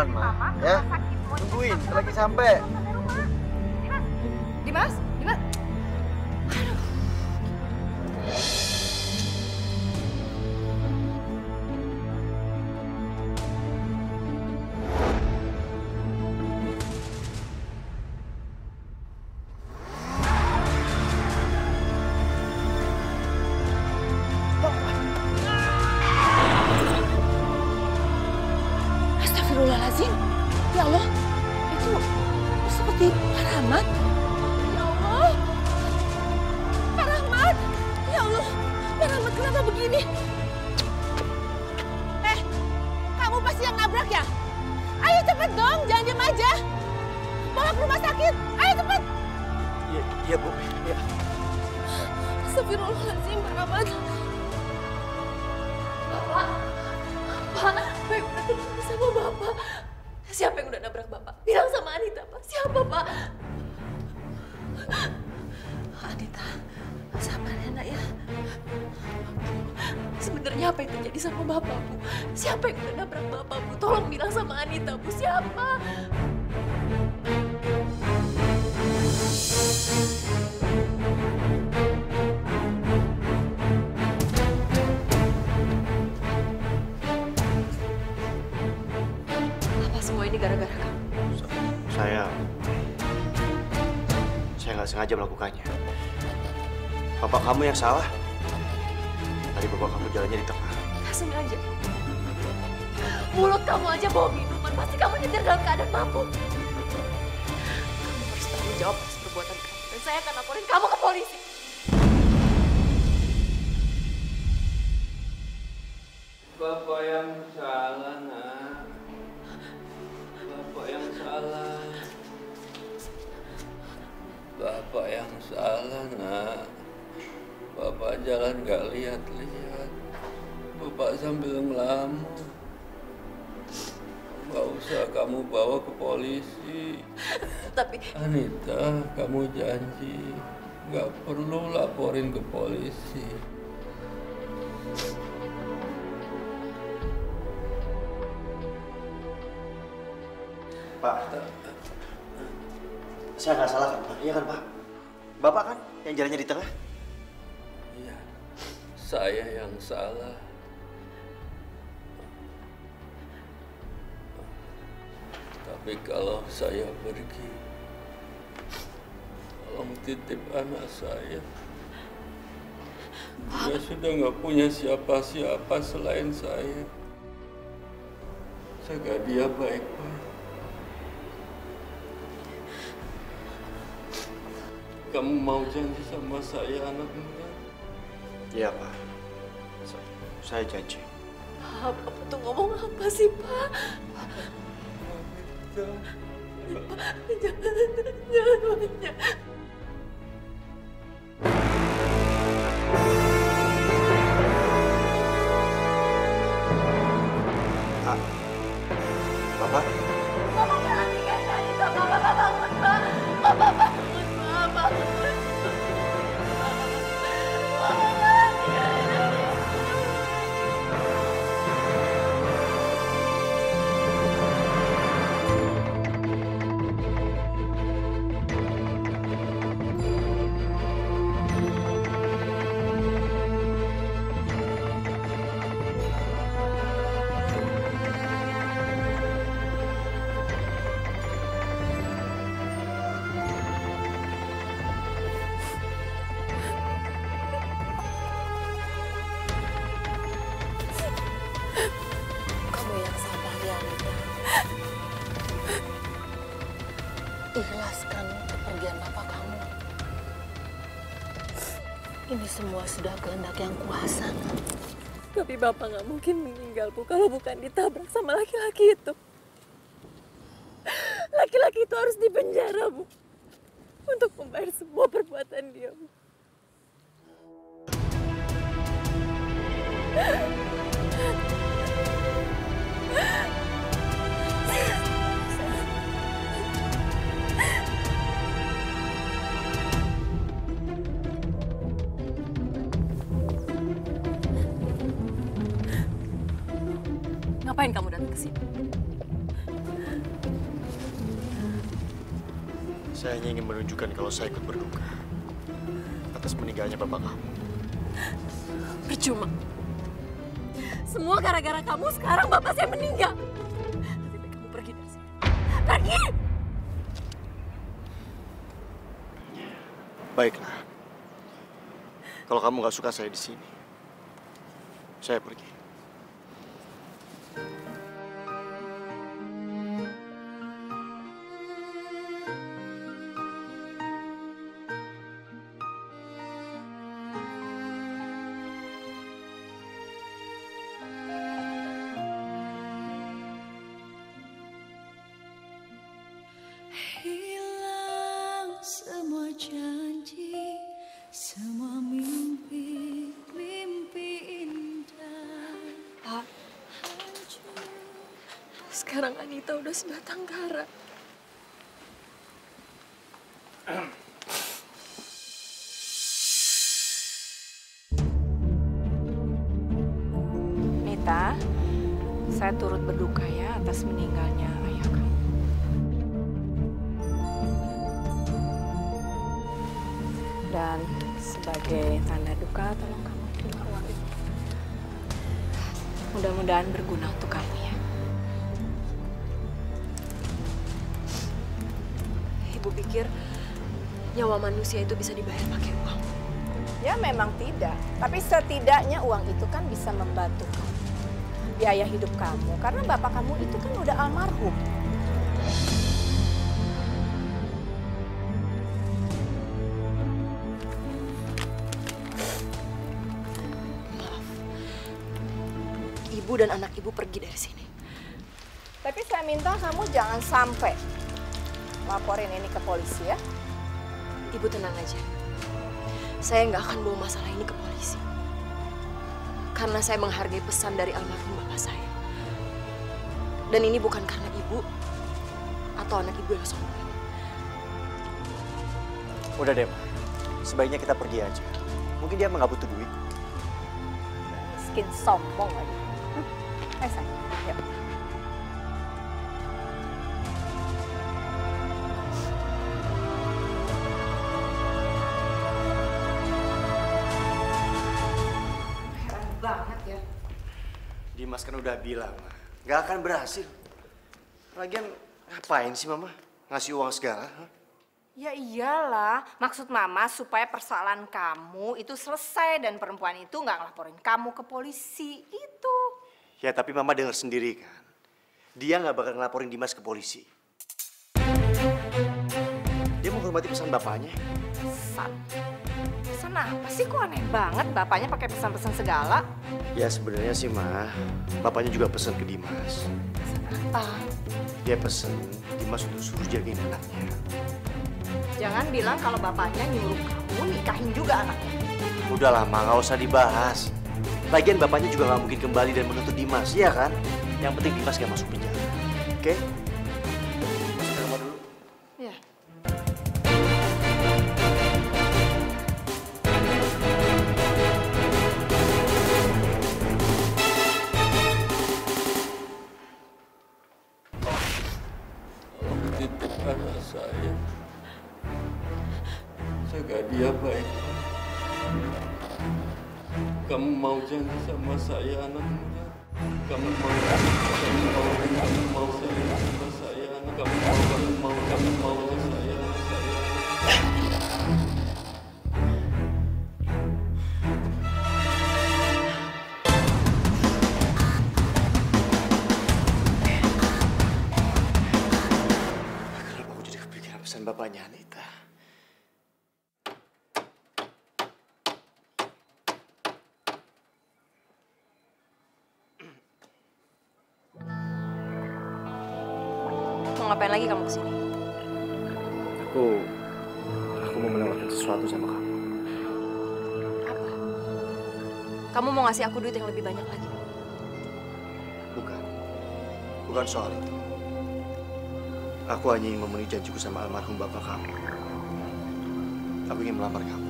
pelan-pelan, Ma. Ya, tungguin, lagi sampai. Dimas, Dimas. Astagfirullahaladzim. Ya Allah, itu seperti Pak Rahmat. Ya Allah, Pak Rahmat. Ya Allah, Pak Rahmat kenapa begini? Kamu pasti yang nabrak ya? Ayo cepet dong, jangan diem aja. Bawa ke rumah sakit, ayo cepet. Iya, Bu. Iya. Astagfirullahaladzim, Pak Rahmat. Bapak, Baik udah tinggal sama Bapak. Siapa yang udah nabrak Bapak? Bilang sama Anita, Pak. Siapa, Pak? Anita, sabar ya, Nak ya. Sebenarnya apa yang terjadi sama Bapak, Bu? Siapa yang udah nabrak Bapak, Bu? Tolong bilang sama Anita, Bu. Siapa? Apa semua ini gara-gara kamu? Saya nggak sengaja melakukannya. Bapak kamu yang salah. Tadi bapak kamu jalannya di tengah. Nggak sengaja. Mulut kamu aja bawa minuman. Pasti kamu nyetir dalam keadaan mabuk. Kamu harus tanggung jawab atas perbuatan kamu. Dan saya akan laporin kamu ke polisi. Bapak yang salah, Nak. Bapak yang salah. Bapak yang salah, Nak. Bapak jalan gak lihat-lihat. Bapak sambil ngelamun. Gak usah kamu bawa ke polisi. Tapi Anita, kamu janji gak perlu laporin ke polisi. Pak, saya nggak salah kan, Pak? Iya kan, Pak? Bapak kan yang jalannya di tengah? Iya, saya yang salah. Tapi kalau saya pergi, tolong titip anak saya. Dia sudah nggak punya siapa-siapa selain saya. Jaga dia baik-baik. Kamu mau janji sama saya, anak muda? Iya, Pak. Saya janji. Bapak tuh ngomong apa sih, Pak? Jangan. Bapak? Bapak jangan tinggalin Anita, Bapak bangun, Pak. Bapak bangun, Pak. Bangun. Kamu yang sabar ya, Anita. Ikhlaskan kepergian bapak kamu. Ini semua sudah kehendak yang kuasa. Tapi bapak nggak mungkin meninggal, Bu, kalau bukan ditabrak sama laki-laki itu. Laki-laki itu harus dipenjara, Bu, untuk membayar semua perbuatan dia, Bu. Ngapain kamu datang ke sini? Saya hanya ingin menunjukkan kalau saya ikut berduka atas meninggalnya bapak kamu. Percuma. Semua gara-gara kamu sekarang bapak saya meninggal. Lebih baik kamu pergi dari sini. Pergi! Baiklah. Kalau kamu nggak suka saya di sini, saya pergi. Hilang semua janji, semua mimpi, mimpi indah. Pak, sekarang Anita udah sebatang kara. Nita, saya turut berduka ya atas meninggalnya ayah kamu. Dan sebagai tanda duka, tolong kamu terima uang ini. Mudah-mudahan berguna untuk kamu ya. Ibu pikir nyawa manusia itu bisa dibayar pakai uang. Ya memang tidak, tapi setidaknya uang itu kan bisa membantu kamu. Biaya hidup kamu, karena bapak kamu itu kan udah almarhum. Maaf. Ibu dan anak ibu pergi dari sini. Tapi saya minta kamu jangan sampai laporin ini ke polisi ya. Ibu tenang aja. Saya nggak akan bawa masalah ini ke polisi. Karena saya menghargai pesan dari almarhum bapak saya. Dan ini bukan karena ibu atau anak ibu yang sombong. Udah deh, Ma. Sebaiknya kita pergi aja. Mungkin dia emang nggak butuh duit. Miskin sombong lagi. Ayo sayang, yuk. Heran banget ya. Dimas kan udah bilang, Ma. Nggak akan berhasil. Lagian ngapain sih Mama ngasih uang segala? Hah? Ya iyalah, maksud Mama supaya persoalan kamu itu selesai dan perempuan itu nggak ngelaporin kamu ke polisi, itu. Ya tapi Mama dengar sendiri kan. Dia nggak bakal ngelaporin Dimas ke polisi. Dia menghormati pesan bapaknya. Pesan? Pesan apa sih? Kok aneh banget bapaknya pakai pesan-pesan segala? Ya sebenarnya sih Ma, bapaknya juga pesan ke Dimas. Pesan apa? Dia pesan Dimas untuk suruh jagain anaknya. Jangan bilang kalau bapaknya nyuruh kamu nikahin juga anaknya. Udah lama, nggak usah dibahas. Lagian bapaknya juga nggak mungkin kembali dan menuntut Dimas, iya kan? Yang penting Dimas nggak masuk penjara, oke? Masuk ke kamar dulu. Ya. Tolong titip anak saya. Jaga dia baik. Kamu mau janji sama saya anak muda? Kamu mau saya sama saya anak. Kamu mau saya. Kenapa aku jadi kepikiran pesan bapaknya Anita? Mau ngapain lagi kamu kesini? Aku mau menawarkan sesuatu sama kamu. Apa? Kamu mau ngasih aku duit yang lebih banyak lagi? Bukan soal itu. Aku hanya ingin memenuhi janjiku sama almarhum bapak kamu. Aku ingin melamar kamu.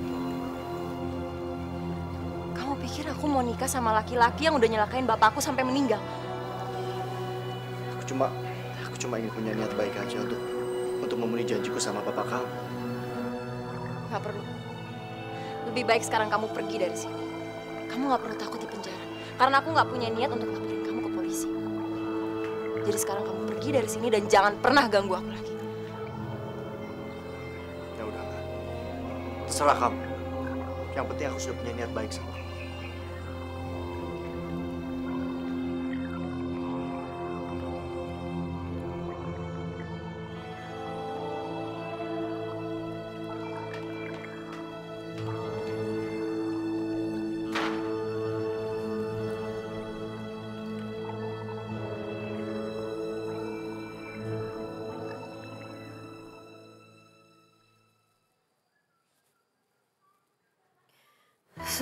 Kamu pikir aku mau nikah sama laki-laki yang udah nyelakain bapakku sampai meninggal? Aku cuma ingin punya niat baik aja untuk untuk memenuhi janjiku sama bapak kamu. Nggak perlu. Lebih baik sekarang kamu pergi dari sini. Kamu nggak perlu takut di penjara. Karena aku nggak punya niat untuk laporin kamu ke polisi. Jadi sekarang kamu pergi dari sini dan jangan pernah ganggu aku lagi. Ya udah, terserah kamu. Yang penting aku sudah punya niat baik sama kamu.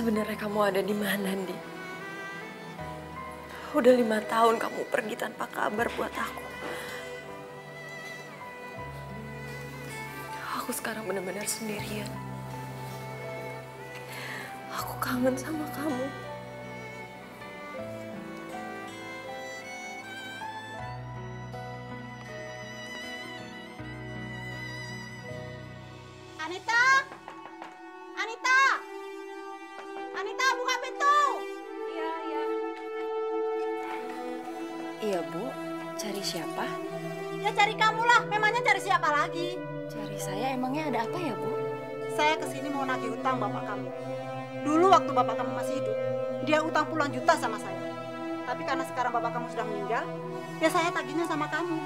Sebenarnya kamu ada di mana, Ndi? Udah 5 tahun kamu pergi tanpa kabar buat aku. Aku sekarang benar-benar sendirian. Aku kangen sama kamu. Anita! Anita! Anita, buka pintu! Iya, iya. Iya, Bu. Cari siapa? Ya cari kamu lah, memangnya cari siapa lagi? Cari saya, emangnya ada apa ya, Bu? Saya kesini mau nagih utang bapak kamu. Dulu waktu bapak kamu masih hidup, dia utang puluhan juta sama saya. Tapi karena sekarang bapak kamu sudah meninggal, ya saya tagihnya sama kamu.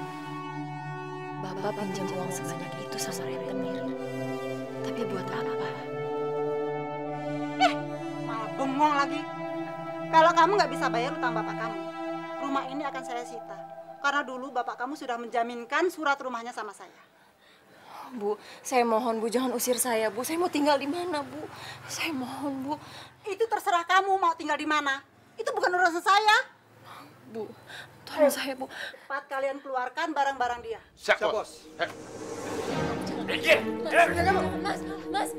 Bapak pinjam uang sebanyak itu sama rentenir. Tapi buat apa? Malah bengong lagi. Kalau kamu nggak bisa bayar utang bapak kamu, rumah ini akan saya sita. Karena dulu bapak kamu sudah menjaminkan surat rumahnya sama saya. Bu, saya mohon, Bu, jangan usir saya, Bu. Saya mau tinggal di mana, Bu? Saya mohon, Bu. Itu terserah kamu mau tinggal di mana. Itu bukan urusan saya. Bu, tolong saya, Bu. Cepat kalian keluarkan barang-barang dia. Siap, Bos. Mas.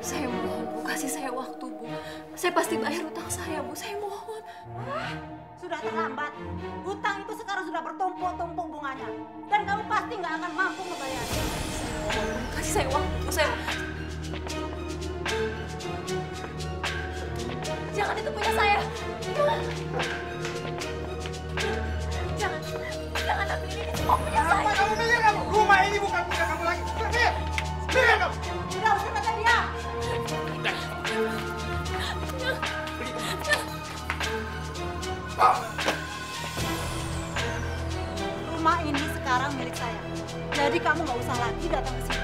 Saya mohon, Bu, kasih saya waktu, Bu. Saya pasti bayar utang saya, Bu. Saya mohon. Sudah terlambat. Hutang itu sekarang sudah bertumpuk-tumpuk bunganya. Dan kamu pasti nggak akan mampu membayarnya. Kasih saya waktu, Bu. Jangan, itu punya saya. Jangan ambil ini, semua punya saya. Apa kamu mikir kamu? Rumah ini bukan punya kamu lagi. Mikir kamu. Tidak usah kata dia. Rumah ini sekarang milik saya. Jadi kamu nggak usah lagi datang ke sini.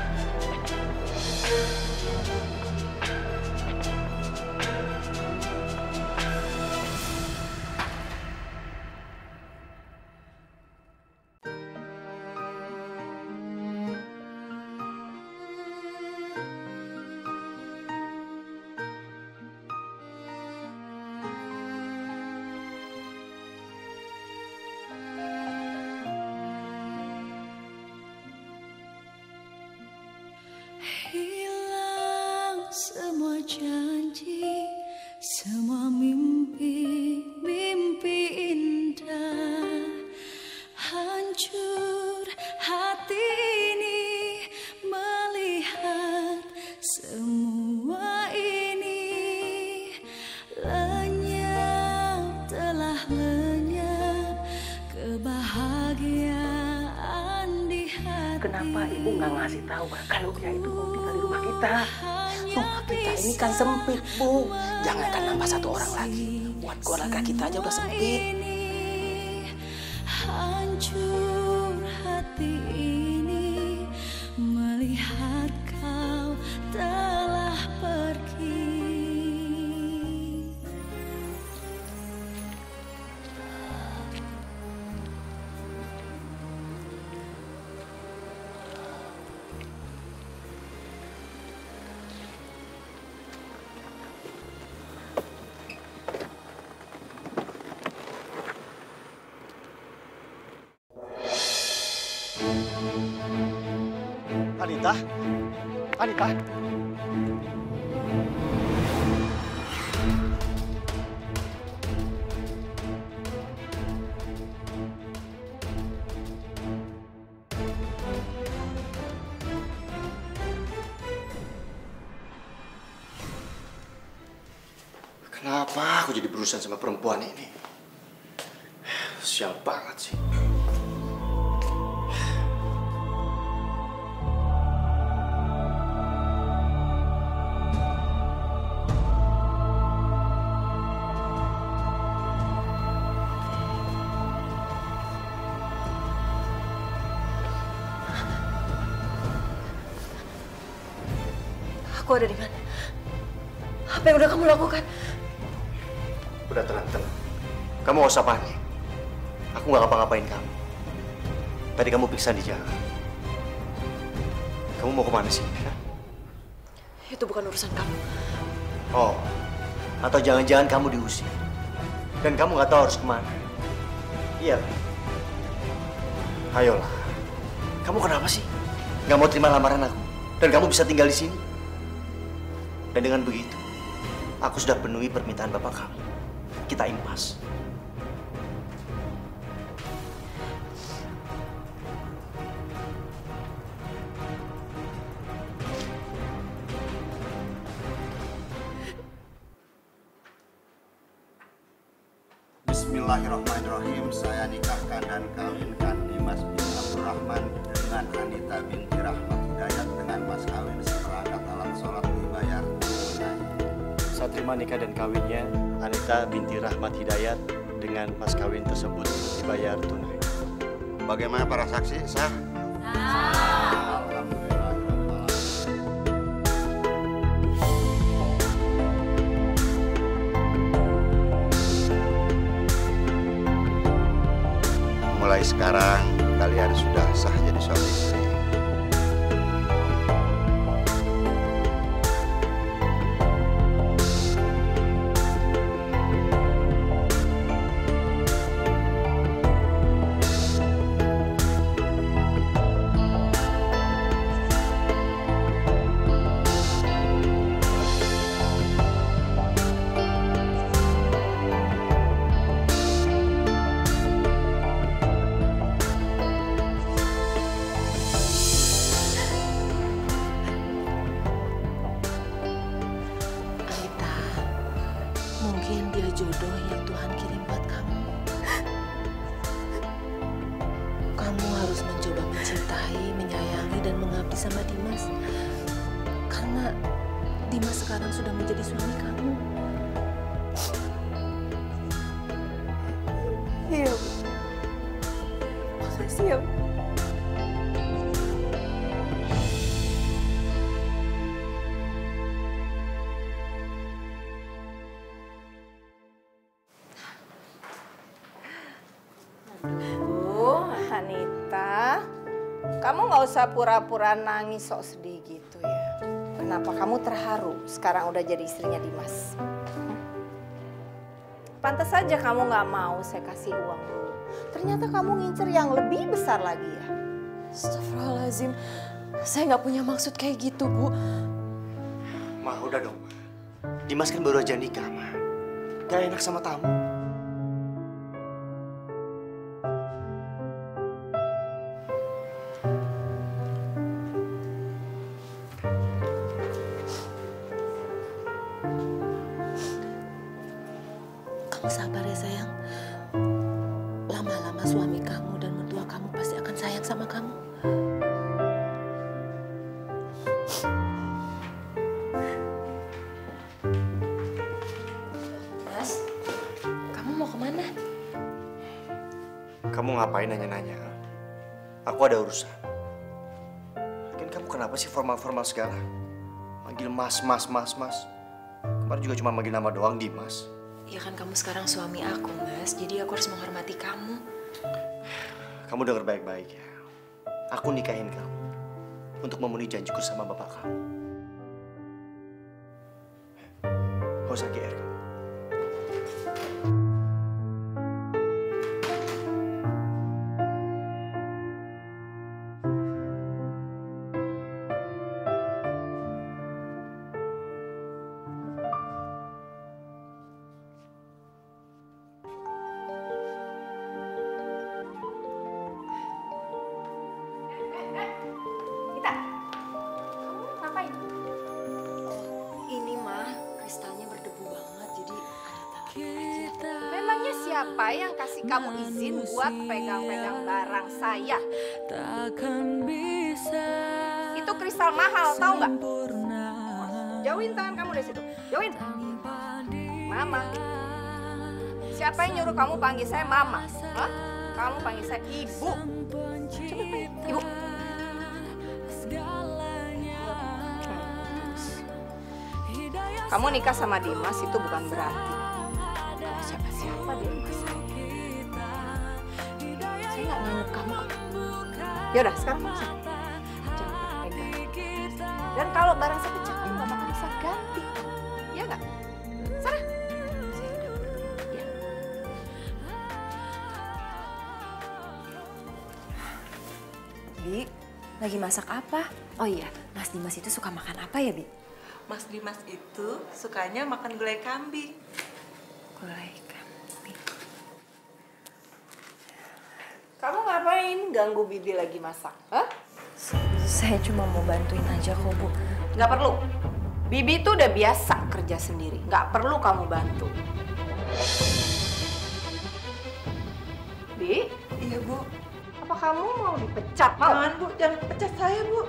Hilang semua janji, semua mimpi indah. Hancur hati ini melihat semua ini. Lenyap, telah lenyap kebahagiaan di hati. Kenapa ibu nggak ngasih tahu kalau dia itu mau tinggal di rumah kita? Rumah kita ini kan sempit, Bu. Jangankan nambah satu orang lagi. Buat keluarga kita aja udah sempit. Hancur hati ini melihat kau telah pergi. Anita? Kenapa aku jadi berurusan sama perempuan ini? Sial banget sih. Aku ada di mana? Apa yang udah kamu lakukan? Udah tenang. Kamu gak usah panik. Aku gak ngapa-ngapain kamu. Tadi kamu pingsan di jalan. Kamu mau kemana sih? Hah? Itu bukan urusan kamu. Oh, atau jangan-jangan kamu diusir. Dan kamu gak tahu harus kemana. Iya. Ayolah. Kamu kenapa sih? Gak mau terima lamaran aku? Dan kamu bisa tinggal di sini? Dan dengan begitu, aku sudah penuhi permintaan bapak kamu. Kita impas. Bismillahirrahmanirrahim. Saya nikahkan dan kawinkan Dimas bin Abdurrahman dengan Anita binti Rahmat Hidayat dengan mas kawin seperangkat alat sholat dibayar tunai. Saya terima nikah dan kawinnya Anita binti Rahmat Hidayat dengan mas kawin tersebut dibayar tunai. Bagaimana para saksi? Sah? Alhamdulillah. Mulai sekarang kalian sudah sah jadi suami istri. Mungkin dia jodoh yang Tuhan kirim buat kamu. Kamu harus mencoba mencintai, menyayangi, dan mengabdi sama Dimas. Karena Dimas sekarang sudah menjadi suami kamu. Iya, Bu. Makasih ya, Bu. Anita, kamu nggak usah pura-pura nangis sok sedih gitu ya. Kenapa kamu terharu sekarang udah jadi istrinya Dimas? Pantas saja kamu nggak mau saya kasih uang dulu. Ternyata kamu ngincer yang lebih besar lagi ya. Astagfirullahaladzim, saya nggak punya maksud kayak gitu, Bu. Ma, udah dong. Dimas kan baru aja nikah, Ma. Gak enak sama tamu. Kamu sabar ya sayang. Lama-lama suami kamu dan mertua kamu pasti akan sayang sama kamu. Mas, kamu mau kemana? Kamu ngapain nanya-nanya? Aku ada urusan. Kan kamu kenapa sih formal-formal segala? Manggil mas. Kemarin juga cuma manggil nama doang, Dimas. Ya kan kamu sekarang suami aku, Mas. Jadi aku harus menghormati kamu. Kamu denger baik-baik ya. Aku nikahin kamu untuk memenuhi janjiku sama bapak kamu. Gak usah GR kamu. siapa yang kasih kamu izin buat pegang-pegang barang saya? Takkan bisa. Itu kristal mahal, tahu nggak? Jauhin tangan kamu dari situ. Jauhin. Mama. Siapa yang nyuruh kamu panggil saya Mama? Hah? Kamu panggil saya Ibu. Coba panggil Ibu. Kamu nikah sama Dimas itu bukan berarti kamu siapa-siapa di rumah saya. Saya nggak nganggep kamu kok. Yaudah, sekarang kamu sana. Jangan pegang. Dan kalau barang saya pecah, kamu nggak bakal bisa ganti. Iya nggak? Sana. Saya udah pergi. Ya. Bi, lagi masak apa? Oh iya, Mas Dimas itu suka makan apa ya, Bi? Mas Dimas itu sukanya makan gulai kambing. Gulai kambing. Kamu ngapain ganggu Bibi lagi masak? Hah? Saya cuma mau bantuin aja kok, Bu. Nggak perlu. Bibi tuh udah biasa kerja sendiri. Nggak perlu kamu bantu. Bi? Iya, Bu. Apa kamu mau dipecat? Mau? Jangan, Bu. Jangan pecat saya, Bu.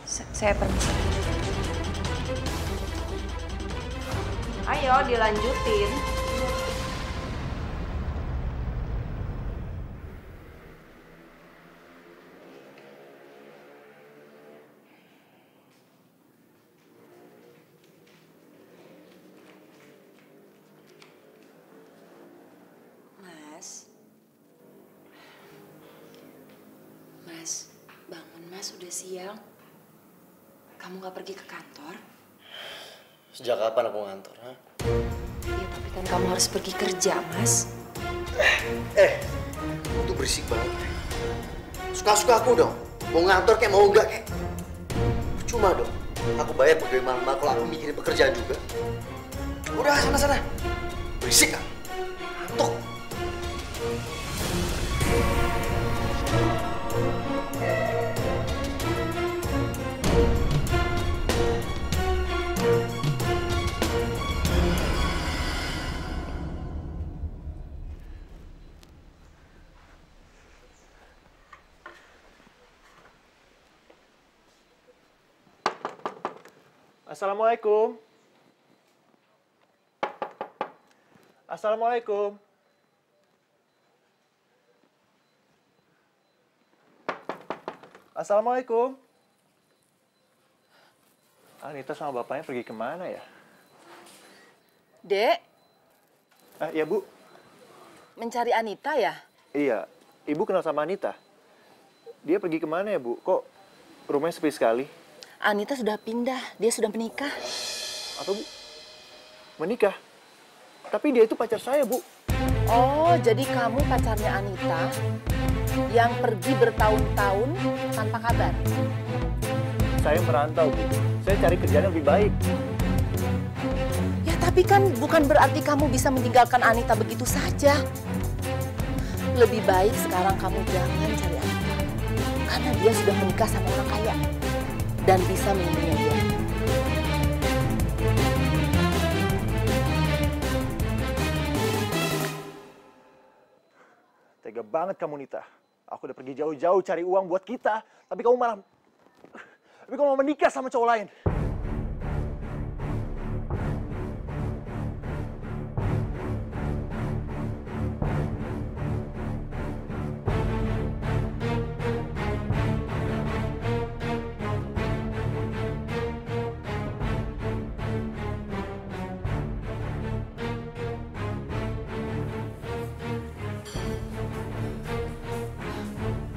Saya permisi. Ayo dilanjutin. Mas, bangun Mas, udah siang. Kamu gak pergi ke kantor? Sejak kapan aku ngantor, ha? Iya, tapi kan kamu harus pergi kerja, Mas. Itu berisik banget. Suka-suka aku dong. Mau ngantor kayak mau enggak kayak. Cuma dong. Aku bayar pegawai malam kalau aku mikirin pekerjaan juga. Udah, sana-sana. Berisik kan? Ngantuk. Assalamualaikum. Assalamualaikum. Assalamualaikum. Anita sama bapaknya pergi kemana ya? Dek, Ya, Bu. mencari Anita ya? Iya, Ibu kenal sama Anita? Dia pergi kemana ya, Bu? Kok rumahnya sepi sekali? Anita sudah pindah, dia sudah menikah. Apa, Bu? Menikah? Tapi dia itu pacar saya, Bu. Oh, jadi kamu pacarnya Anita yang pergi bertahun-tahun tanpa kabar? Saya merantau, Bu. Saya cari kerjaan yang lebih baik. Ya, tapi kan bukan berarti kamu bisa meninggalkan Anita begitu saja. Lebih baik sekarang kamu jangan cari Anita. Karena dia sudah menikah sama orang kaya. Dan bisa melindungi dia. Tega banget kamu, Nita. Aku udah pergi jauh-jauh cari uang buat kita. Tapi kamu malah menikah sama cowok lain.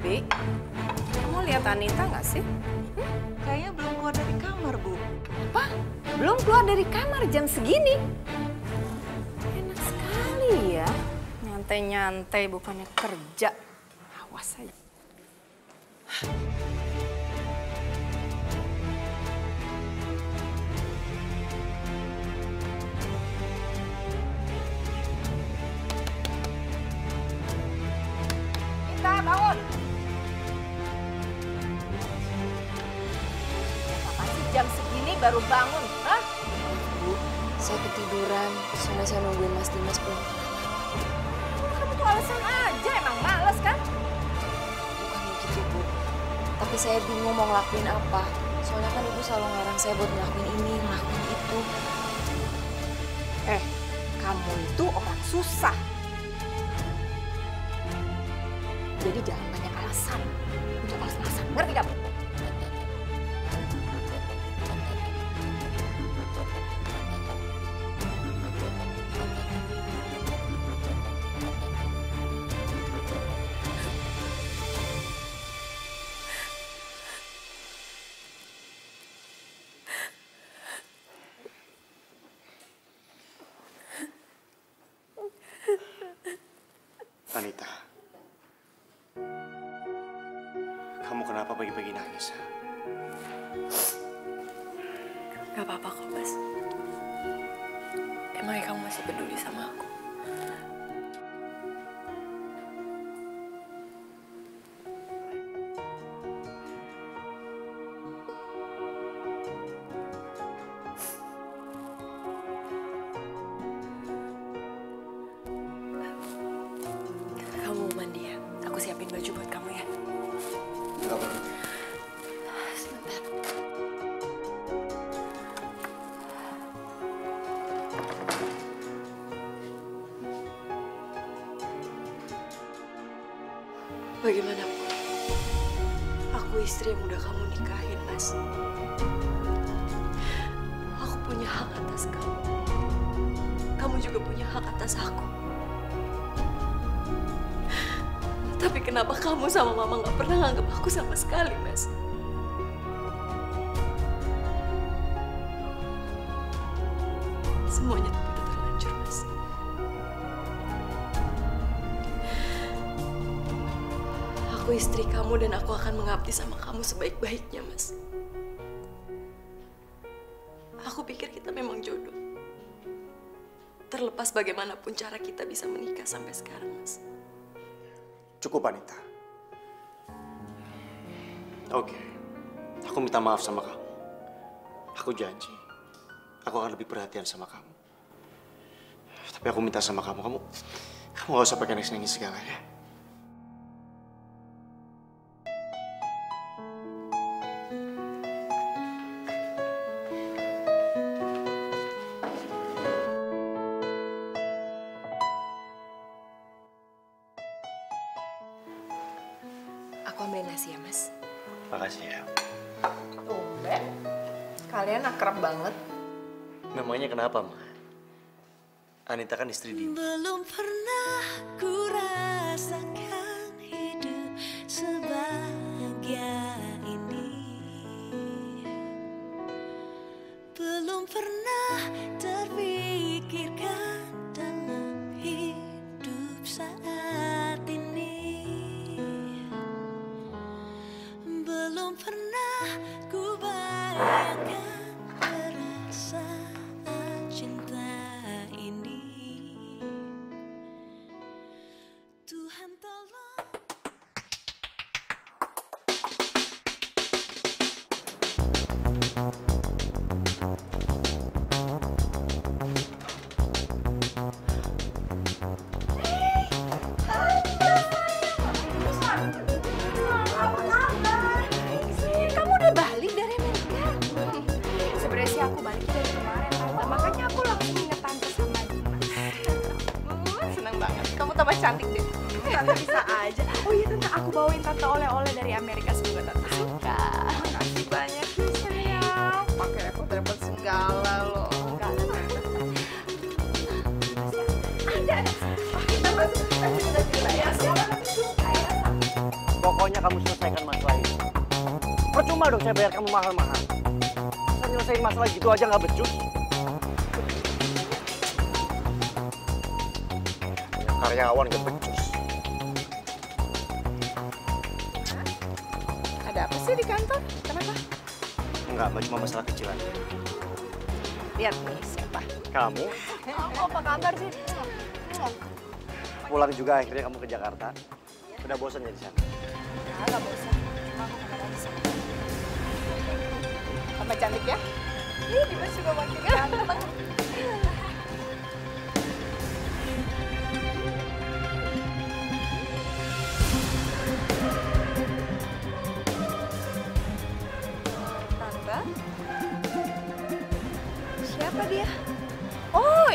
Bi, kamu lihat Anita nggak sih? Kayaknya belum keluar dari kamar, Bu. Apa? Belum keluar dari kamar jam segini? Enak sekali ya. Nyantai-nyantai bukannya kerja. Awas aja. Kita bangun. Apa sih jam segini baru bangun? Hah? Bu, saya ketiduran. Soalnya saya nungguin Mas Dimas pulang. alasan aja, emang males kan? Bukan begitu, Bu. Tapi saya bingung mau ngelakuin apa. Soalnya kan Ibu selalu ngelarang saya buat ngelakuin ini, ngelakuin itu. Kamu itu orang susah. Jadi jangan banyak alasan untuk malas-malasan. Ngerti kamu? Anita, kamu kenapa pagi-pagi nangis? Gak apa-apa kok, Mas. Emangnya kamu masih peduli sama aku? Kamu mandi ya? Aku siapin baju buat kamu ya. Gak apa-apa. Sebentar. Bagaimanapun, aku istri yang udah kamu nikahin, Mas. Aku punya hak atas kamu. Kamu juga punya hak atas aku. Tapi kenapa kamu sama Mama nggak pernah nganggap aku sama sekali, Mas? Semuanya tapi udah terlanjur, Mas. Aku istri kamu dan aku akan mengabdi sama kamu sebaik-baiknya, Mas. Aku pikir kita memang jodoh. Terlepas bagaimanapun cara kita bisa menikah sampai sekarang, Mas. Cukup, Anita. Oke, aku minta maaf sama kamu. Aku janji, aku akan lebih perhatian sama kamu. Tapi aku minta sama kamu gak usah pakai nangis-nangis segala ya. Aku ambilin nasi ya, Mas. Makasih ya. Tumben. Kalian akrab banget. Memangnya kenapa, Ma? Anita kan istri Dini. Belum pernah ku rasakan hidup sebahagia ini. Belum pernah terpikirkan dalam hidup saat ini. Belum pernah ku bayangkan perasaan cinta ini. Tuhan tolong. Kamu udah balik dari Amerika? Sebenarnya sih aku balik dari kemarin, Tante. Makanya aku langsung inget Tante sama Dimas. Seneng banget. Kamu tambah cantik deh. Tante bisa aja. Oh iya, Tante, aku bawain Tante oleh-oleh dari Amerika. Semoga Tante suka. Makasih banyak ya, sayang. Pakai repot-repot segala loh. Ada. Kita masih cerita ya. Pokoknya kamu selesaikan masalah ini. Percuma dong saya bayar kamu mahal-mahal. Saya nyelesain masalah gitu aja nggak becus. Ya, karyawan nggak becus. Ada apa sih di kantor? Kenapa? Enggak, cuma masalah kecilan. Lihat nih, siapa? Kamu Apa kabar sih? pulang juga akhirnya kamu ke Jakarta. Udah bosan ya di sana? Nggak bosan. Cuma aku kangen aja sama kamu. Tambah cantik ya? Ih, Dimas juga makin ganteng.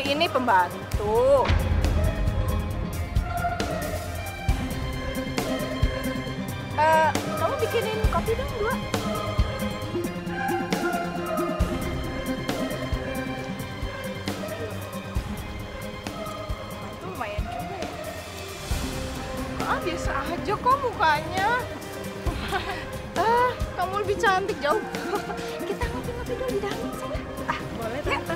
ini pembantu. Kamu bikinin kopi dong 2. Itu lumayan juga ya. Biasa aja kok mukanya. Kamu lebih cantik jauh. Kita ngopi-ngopi dulu di dalam sana. Boleh tante.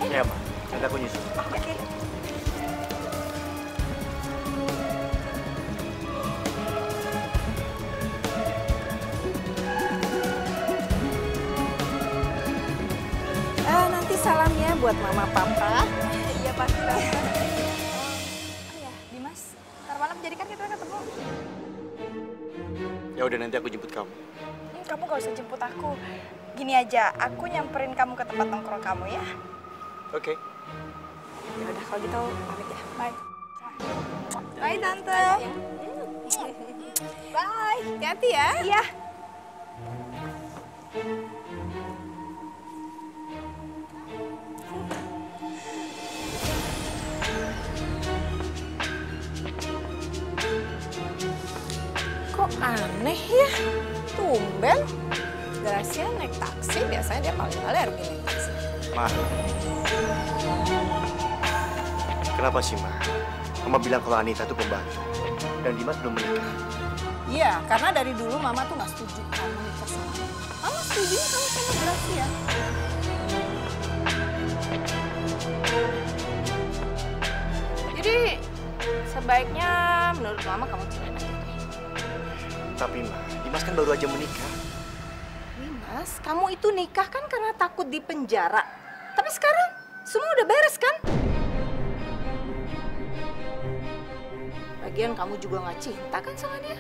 Ayo. Ya, Ma. Nanti aku nyusul. Oke. Nanti salamnya buat mama papa. Iya pasti. Oh ya, Dimas. Ntar malam jadi kan kita ketemu. Ya udah, nanti aku jemput kamu. Kamu gak usah jemput aku. Gini aja, aku nyamperin kamu ke tempat nongkrong kamu ya. Oke. Ya udah kalau gitu pamit ya. Bye. Bye tante. Bye. Hati-hati ya. Iya. Kok aneh ya? Tumben. Gracia naik taksi, biasanya dia paling alergi naik taksi. Ma. Kenapa sih, Ma? Mama bilang kalau Anita tuh pembantu. Dan Dimas belum menikah. Iya, karena dari dulu Mama tuh nggak setuju kamu nikah sama dia. Mama setuju kamu sama Gracia. Jadi, sebaiknya menurut Mama kamu cerai aja deh. Tapi, Ma, Dimas kan baru aja menikah. Dimas, kamu itu nikah kan karena takut di penjara. Tapi sekarang semua udah beres kan? Lagian kamu juga nggak cinta kan sama dia?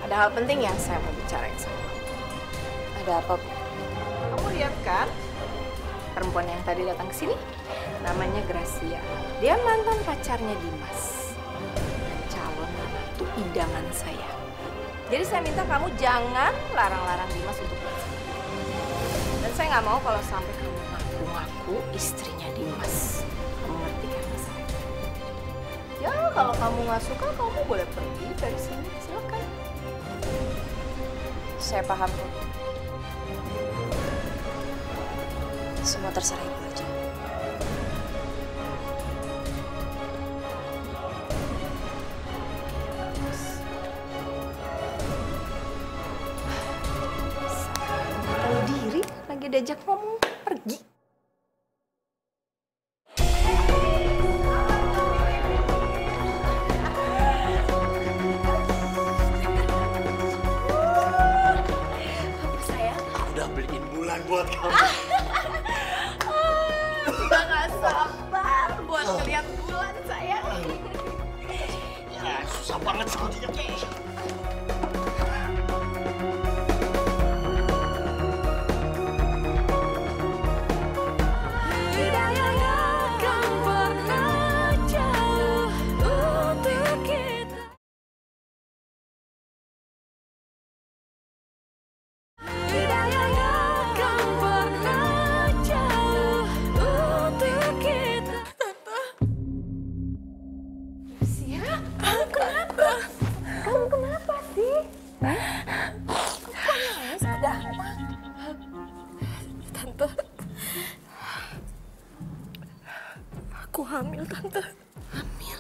Ada hal penting yang saya mau bicarain sama kamu. Ada apa, Bu? Kamu lihat kan? Perempuan yang tadi datang ke sini namanya Gracia. Dia mantan pacarnya Dimas. Calon menantu idaman saya. Jadi saya minta kamu jangan larang-larang Dimas untuk bersama. Dan saya nggak mau kalau sampai kamu ngaku-ngaku istrinya Dimas. Kamu ngerti kan masalahnya? Ya, kalau kamu nggak suka, kamu boleh pergi dari sini. Silakan. Saya paham kok. Semua terserah Ibu aja. Tahu diri, lagi diajak ngomong, pergi. Buat kamu. Udah gak sabar buat ngeliat bulan sayang. Ya, susah banget sih kuncinya. Aku hamil, Tante. Hamil?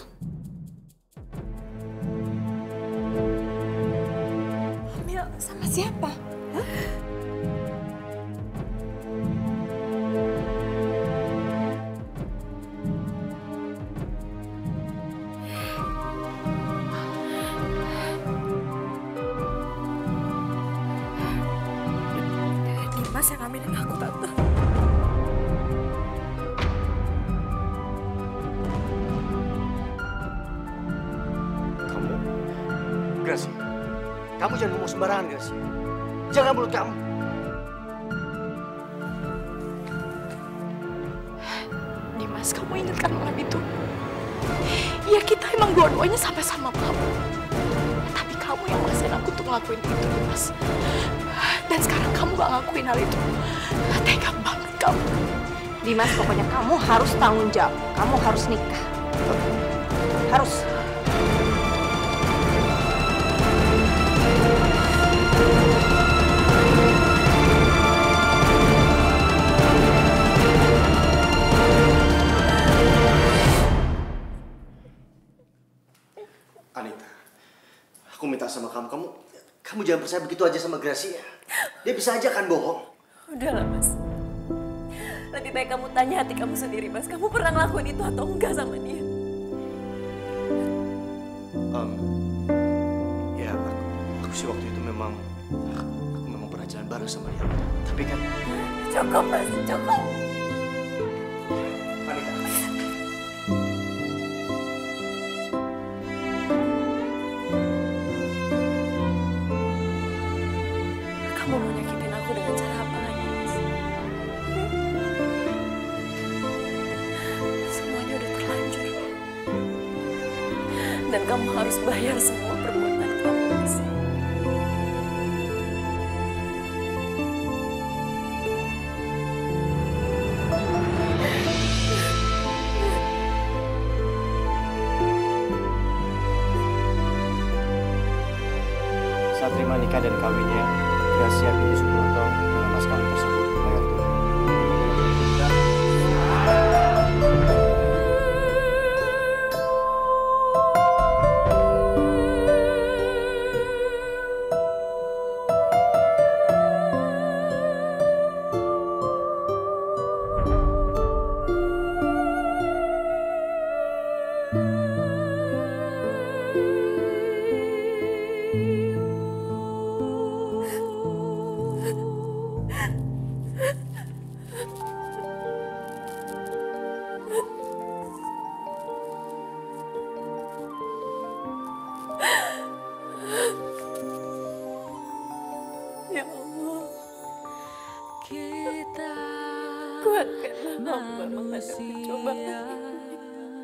Hamil sama siapa? Hah? Dimas Dimas yang ngambilin aku, Tante. Gracia, kamu jangan ngomong sembarangan, Gracia. Jaga mulut kamu. Dimas, kamu ingat kan malam itu? Ya kita emang dua-duanya sama-sama mabuk. Tapi kamu yang maksain aku untuk ngelakuin itu, Dimas. Dan sekarang kamu gak ngakuin hal itu. Tega banget kamu. Dimas, pokoknya kamu harus tanggung jawab. Kamu harus nikah. Harus. Anita, aku minta sama kamu jangan percaya begitu aja sama Gracia. Dia bisa aja kan bohong. Udahlah, Mas. Lebih baik kamu tanya hati kamu sendiri, Mas. Kamu pernah ngelakuin itu atau enggak sama dia? Ya, aku sih waktu itu memang pernah jalan bareng sama dia. Tapi kan... Cukup, Mas. Cukup. Anita. Kamu mau nyakitin aku dengan cara apa lagi, Mas? Semuanya udah terlanjur. Dan kamu harus bayar semua perbuatan kamu, Mas. Saat terima nikah dan kawinnya, Gracia binti Suprapto dengan mas kawin tersebut bayar tunai. Ya Allah, kuatkanlah hamba menghadapi cobaan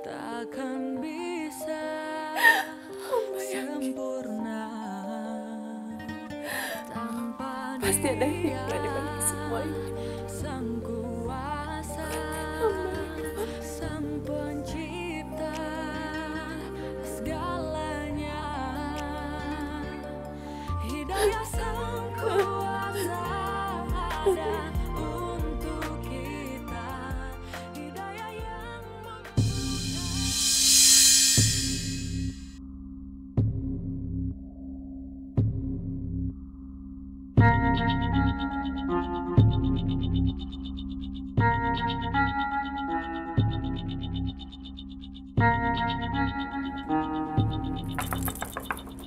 takkan bisa sempurna tanpa pasti ada hikmah di balik semua ini. Sang kuasa, sang pencipta segalanya, hidayah sang kuasa ada untuk kita, hidayah yang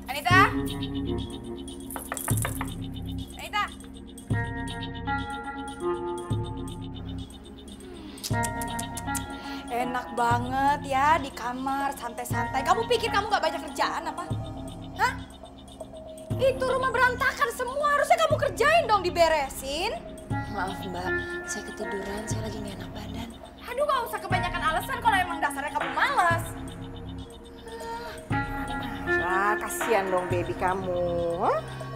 Anita! Anita! Enak banget ya di kamar, santai-santai. Kamu pikir kamu gak banyak kerjaan apa? Hah? Itu rumah berantakan semua, harusnya kamu kerjain dong, diberesin. Maaf, Mbak. Saya ketiduran, saya lagi gak enak badan. Aduh, gak usah kebanyakan alasan kalau emang dasarnya kamu malas. Wah, kasihan dong baby kamu.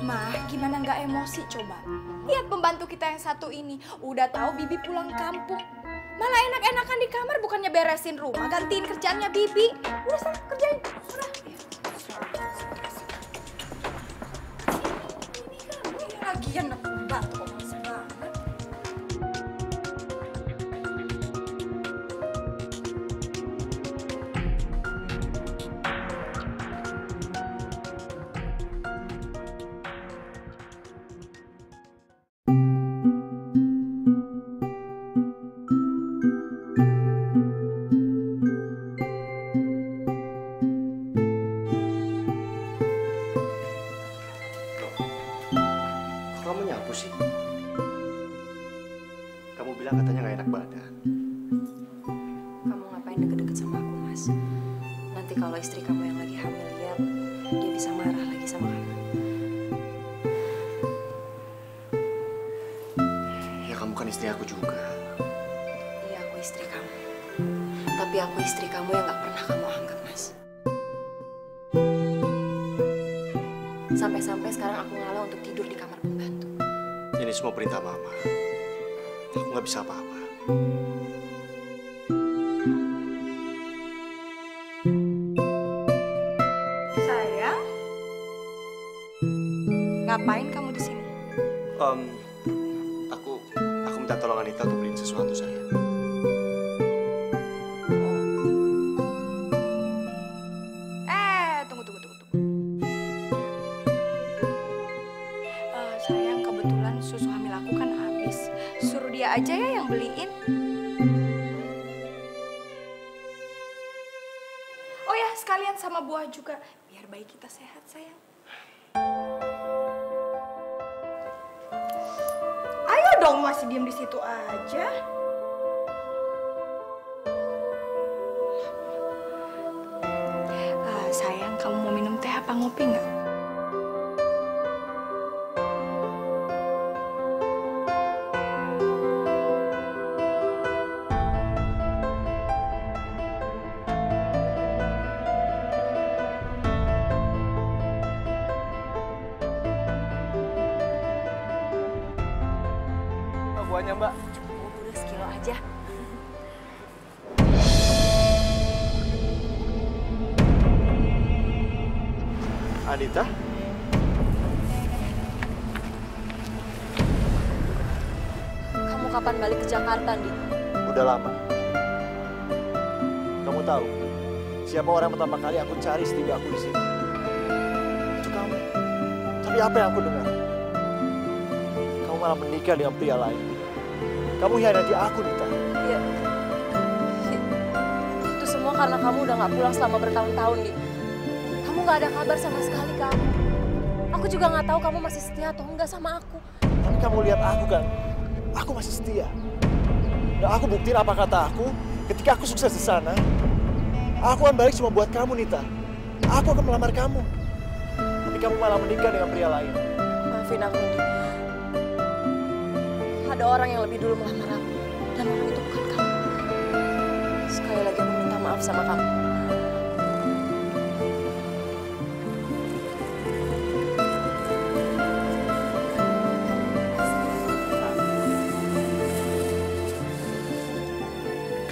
Mah, gimana nggak emosi coba? Lihat pembantu kita yang satu ini, udah tahu Bibi pulang kampung. Malah enak-enakan di kamar, bukannya beresin rumah, gantiin kerjaannya Bibi. Udah sana, kerjain. Udah. Ini lagian pembantu kok males banget. nanti kalau istri kamu yang lagi hamil lihat, dia bisa marah lagi sama kamu. Ya kamu kan istri aku juga. Iya, aku istri kamu. Tapi aku istri kamu yang gak pernah kamu anggap, Mas. Sampai-sampai sekarang aku ngalah untuk tidur di kamar pembantu. Ini semua perintah Mama. Aku nggak bisa apa-apa. Sayang, ngapain kamu di sini? Aku minta tolong Anita untuk beliin sesuatu saya. Tunggu. Sayang, kebetulan susu hamil aku kan habis. Suruh dia aja ya yang beliin. Oh ya, sekalian sama buah juga. Biar bayi kita sehat, sayang. Ayo dong, masih diem di situ aja. Sayang, kamu mau minum teh apa ngopi nggak? Buahnya, Mbak. Udah sekilo aja. Anita? Kamu kapan balik ke Jakarta, Di? Udah lama. Kamu tahu siapa orang pertama kali aku cari sehingga aku di sini? Itu kamu. Tapi apa yang aku dengar? Kamu malah menikah dengan pria lain. Kamu hianati aku, Nita. Iya. Itu semua karena kamu udah gak pulang selama bertahun-tahun, Di. Kamu gak ada kabar sama sekali ke aku. Aku juga gak tahu kamu masih setia atau enggak sama aku. Tapi kamu lihat aku kan, aku masih setia. Dan aku buktiin apa kata aku ketika aku sukses di sana. Aku akan balik cuma buat kamu, Nita. Aku akan melamar kamu. Tapi kamu malah menikah dengan pria lain. Maafin aku, Di. Ada orang yang lebih dulu melamar aku. Dan orang itu bukan kamu. Sekali lagi aku minta maaf sama kamu.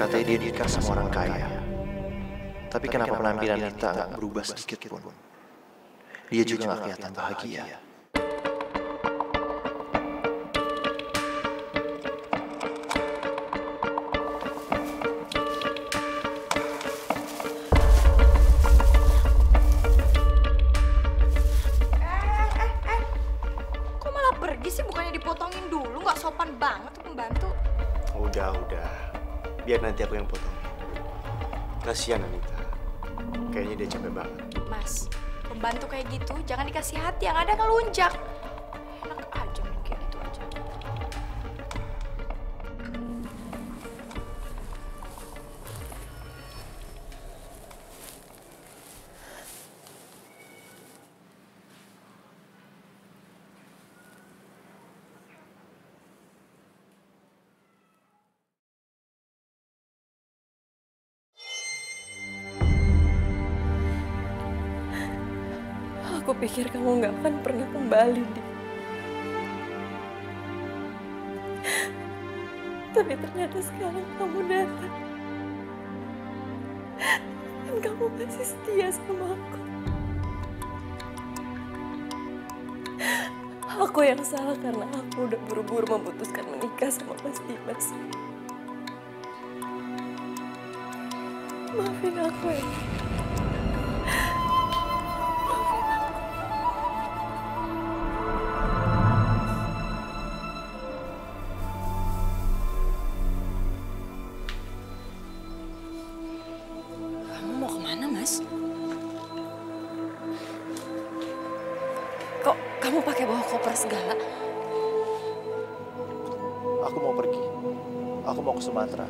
Katanya dia nikah sama orang kaya. Tapi kenapa penampilan Nita nggak berubah sedikit pun? Dia juga nggak kelihatan bahagia. Kok malah pergi sih? Bukannya dipotongin dulu? Nggak sopan banget tuh pembantu. Udah. Biar nanti aku yang potong. Kasihan Anita. Kayaknya dia capek banget. Mas, pembantu kayak gitu jangan dikasih hati, yang ada ngelunjak. Enak aja main kayak gitu aja. Aku pikir kamu nggak akan pernah kembali, Di. Tapi ternyata sekarang kamu datang. Dan kamu masih setia sama aku. Aku yang salah karena aku udah buru-buru memutuskan menikah sama Mas Dimas. Maafin aku ya. Kok kamu pakai bawa koper segala? Aku mau pergi. Aku mau ke Sumatera.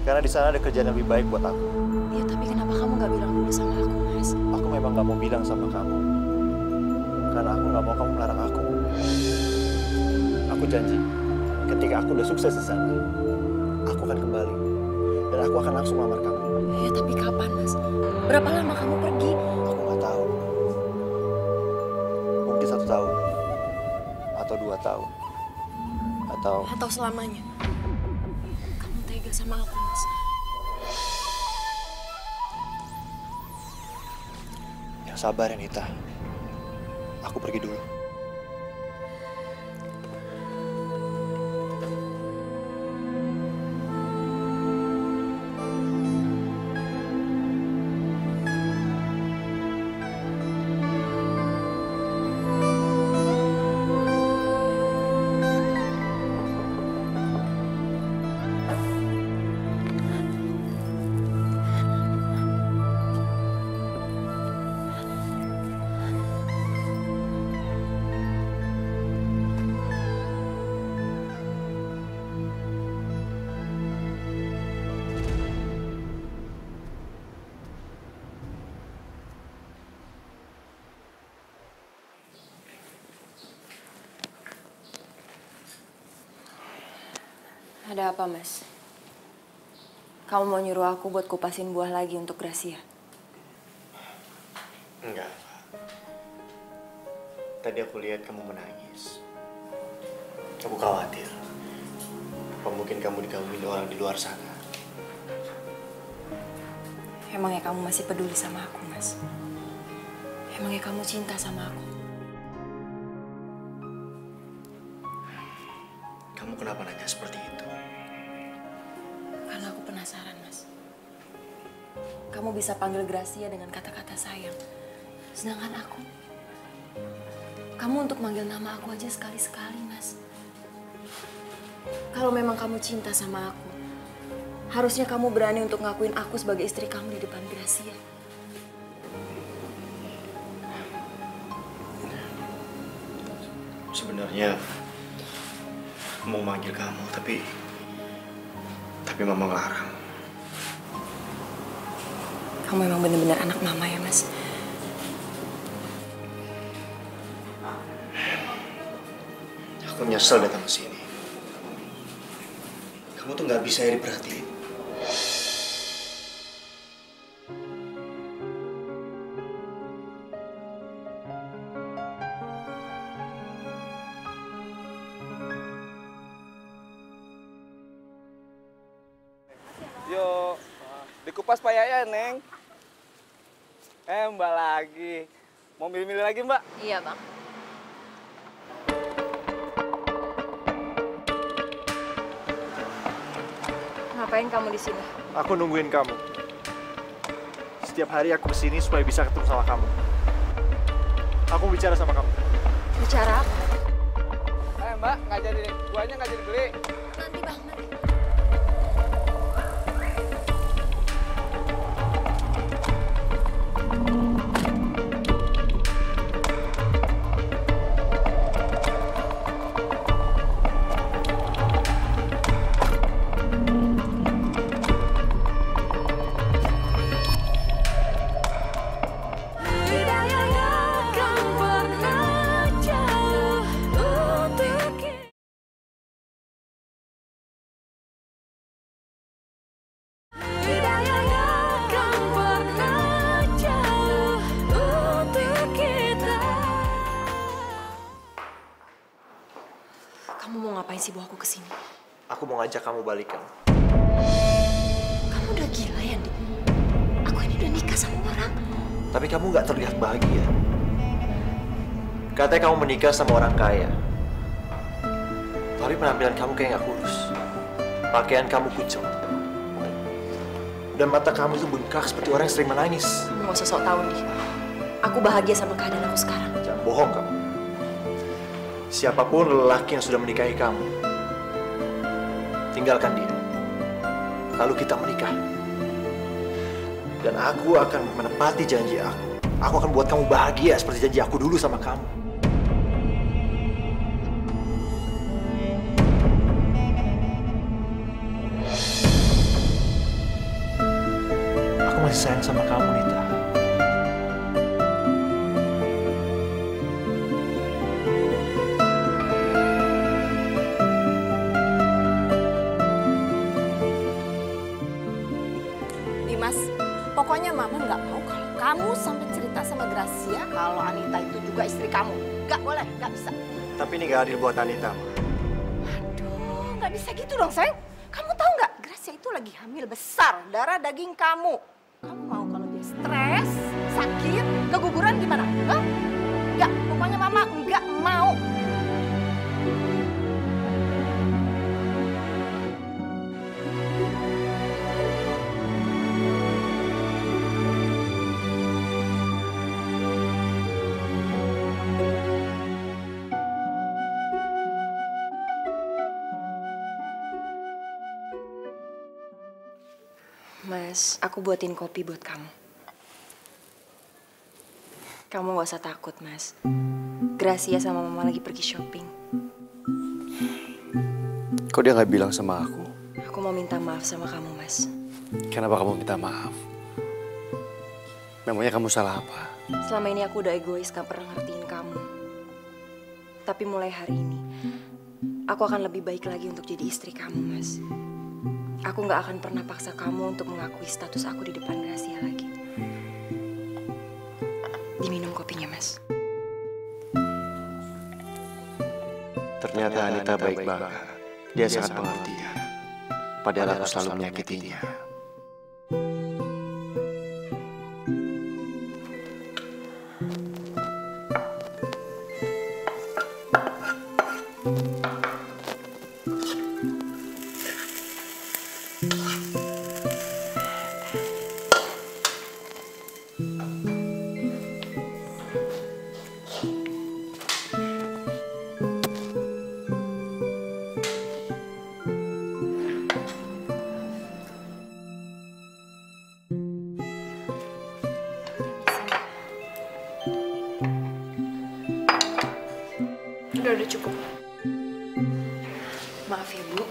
Karena di sana ada kerjaan yang lebih baik buat aku. Ya, tapi kenapa kamu nggak bilang dulu sama aku, Mas? Aku memang nggak mau bilang sama kamu. Karena aku nggak mau kamu melarang aku. Aku janji, ketika aku udah sukses di sana, aku akan kembali. Dan aku akan langsung melamar kamu. Ya, tapi kapan, Mas? Berapa lama kamu pergi? Aku nggak tahu. Mungkin 1 tahun. Atau 2 tahun. Atau selamanya. Kamu tega sama aku, Mas. Yang sabar ya, Nita. Aku pergi dulu. Ada apa, Mas? Kamu mau nyuruh aku buat kupasin buah lagi untuk Gracia? Enggak. Tadi aku lihat kamu menangis. Aku khawatir. Apa mungkin kamu digangguin orang di luar sana? Emangnya kamu masih peduli sama aku, Mas? Emangnya kamu cinta sama aku? Kamu kenapa nanya seperti itu? Karena aku penasaran, Mas. Kamu bisa panggil Gracia dengan kata-kata sayang. Sedangkan aku, kamu untuk manggil nama aku aja sekali-sekali, Mas. Kalau memang kamu cinta sama aku, harusnya kamu berani untuk ngakuin aku sebagai istri kamu di depan Gracia. Sebenarnya mau manggil kamu, tapi mama ngelarang. Kamu memang benar-benar anak mama ya, Mas. Aku nyesel datang ke sini. Kamu tuh nggak bisa ya diperhatiin. Yo, dikupas Pak Yaya, Neng. Mbak lagi. Mau milih-milih lagi, Mbak? Iya, Bang. Ngapain kamu di sini? Aku nungguin kamu. Setiap hari aku kesini supaya bisa ketemu sama kamu. Aku mau bicara sama kamu. Bicara apa? Mbak, nggak jadi, buahnya nggak jadi beli. Nanti, Bang, nanti. Kamu mau ngapain sih bawa aku ke sini? Aku mau ngajak kamu balikan. Kamu udah gila ya, Dik? Aku ini udah nikah sama orang. Tapi kamu nggak terlihat bahagia. Katanya kamu menikah sama orang kaya. Tapi penampilan kamu kayak nggak kurus. Pakaian kamu kucel. Dan mata kamu itu bengkak seperti orang yang sering menangis. Kamu nggak usah sok tahu, Dik. Aku bahagia sama keadaan aku sekarang. Jangan bohong kamu. Siapapun lelaki yang sudah menikahi kamu, tinggalkan dia. Lalu kita menikah. Dan aku akan menepati janji aku. Aku akan buat kamu bahagia seperti janji aku dulu sama kamu. masih sayang sama kamu, Nita. Dimas, pokoknya Mama nggak mau kalau kamu sampai cerita sama Gracia kalau Anita itu juga istri kamu. Nggak boleh, nggak bisa. Tapi ini gak adil buat Anita, Ma. Aduh, nggak bisa gitu dong, sayang. Kamu tahu nggak, Gracia itu lagi hamil besar, darah daging kamu. Kamu mau kalau dia stres, sakit, keguguran gimana? Hah? Nggak, pokoknya Mama nggak mau. Mas, aku buatin kopi buat kamu. Kamu gak usah takut, Mas. Gracia sama Mama lagi pergi shopping. Kok dia gak bilang sama aku? Aku mau minta maaf sama kamu, Mas. Kenapa kamu minta maaf? Memangnya kamu salah apa? Selama ini aku udah egois, gak pernah ngertiin kamu. Tapi mulai hari ini, aku akan lebih baik lagi untuk jadi istri kamu, Mas. Aku gak akan pernah paksa kamu untuk mengakui status aku di depan Gracia lagi. Diminum kopinya, Mas. Ternyata Anita baik banget. Dia sangat pengertian. Padahal aku selalu menyakitinya. Udah cukup. Maaf ya, Bu.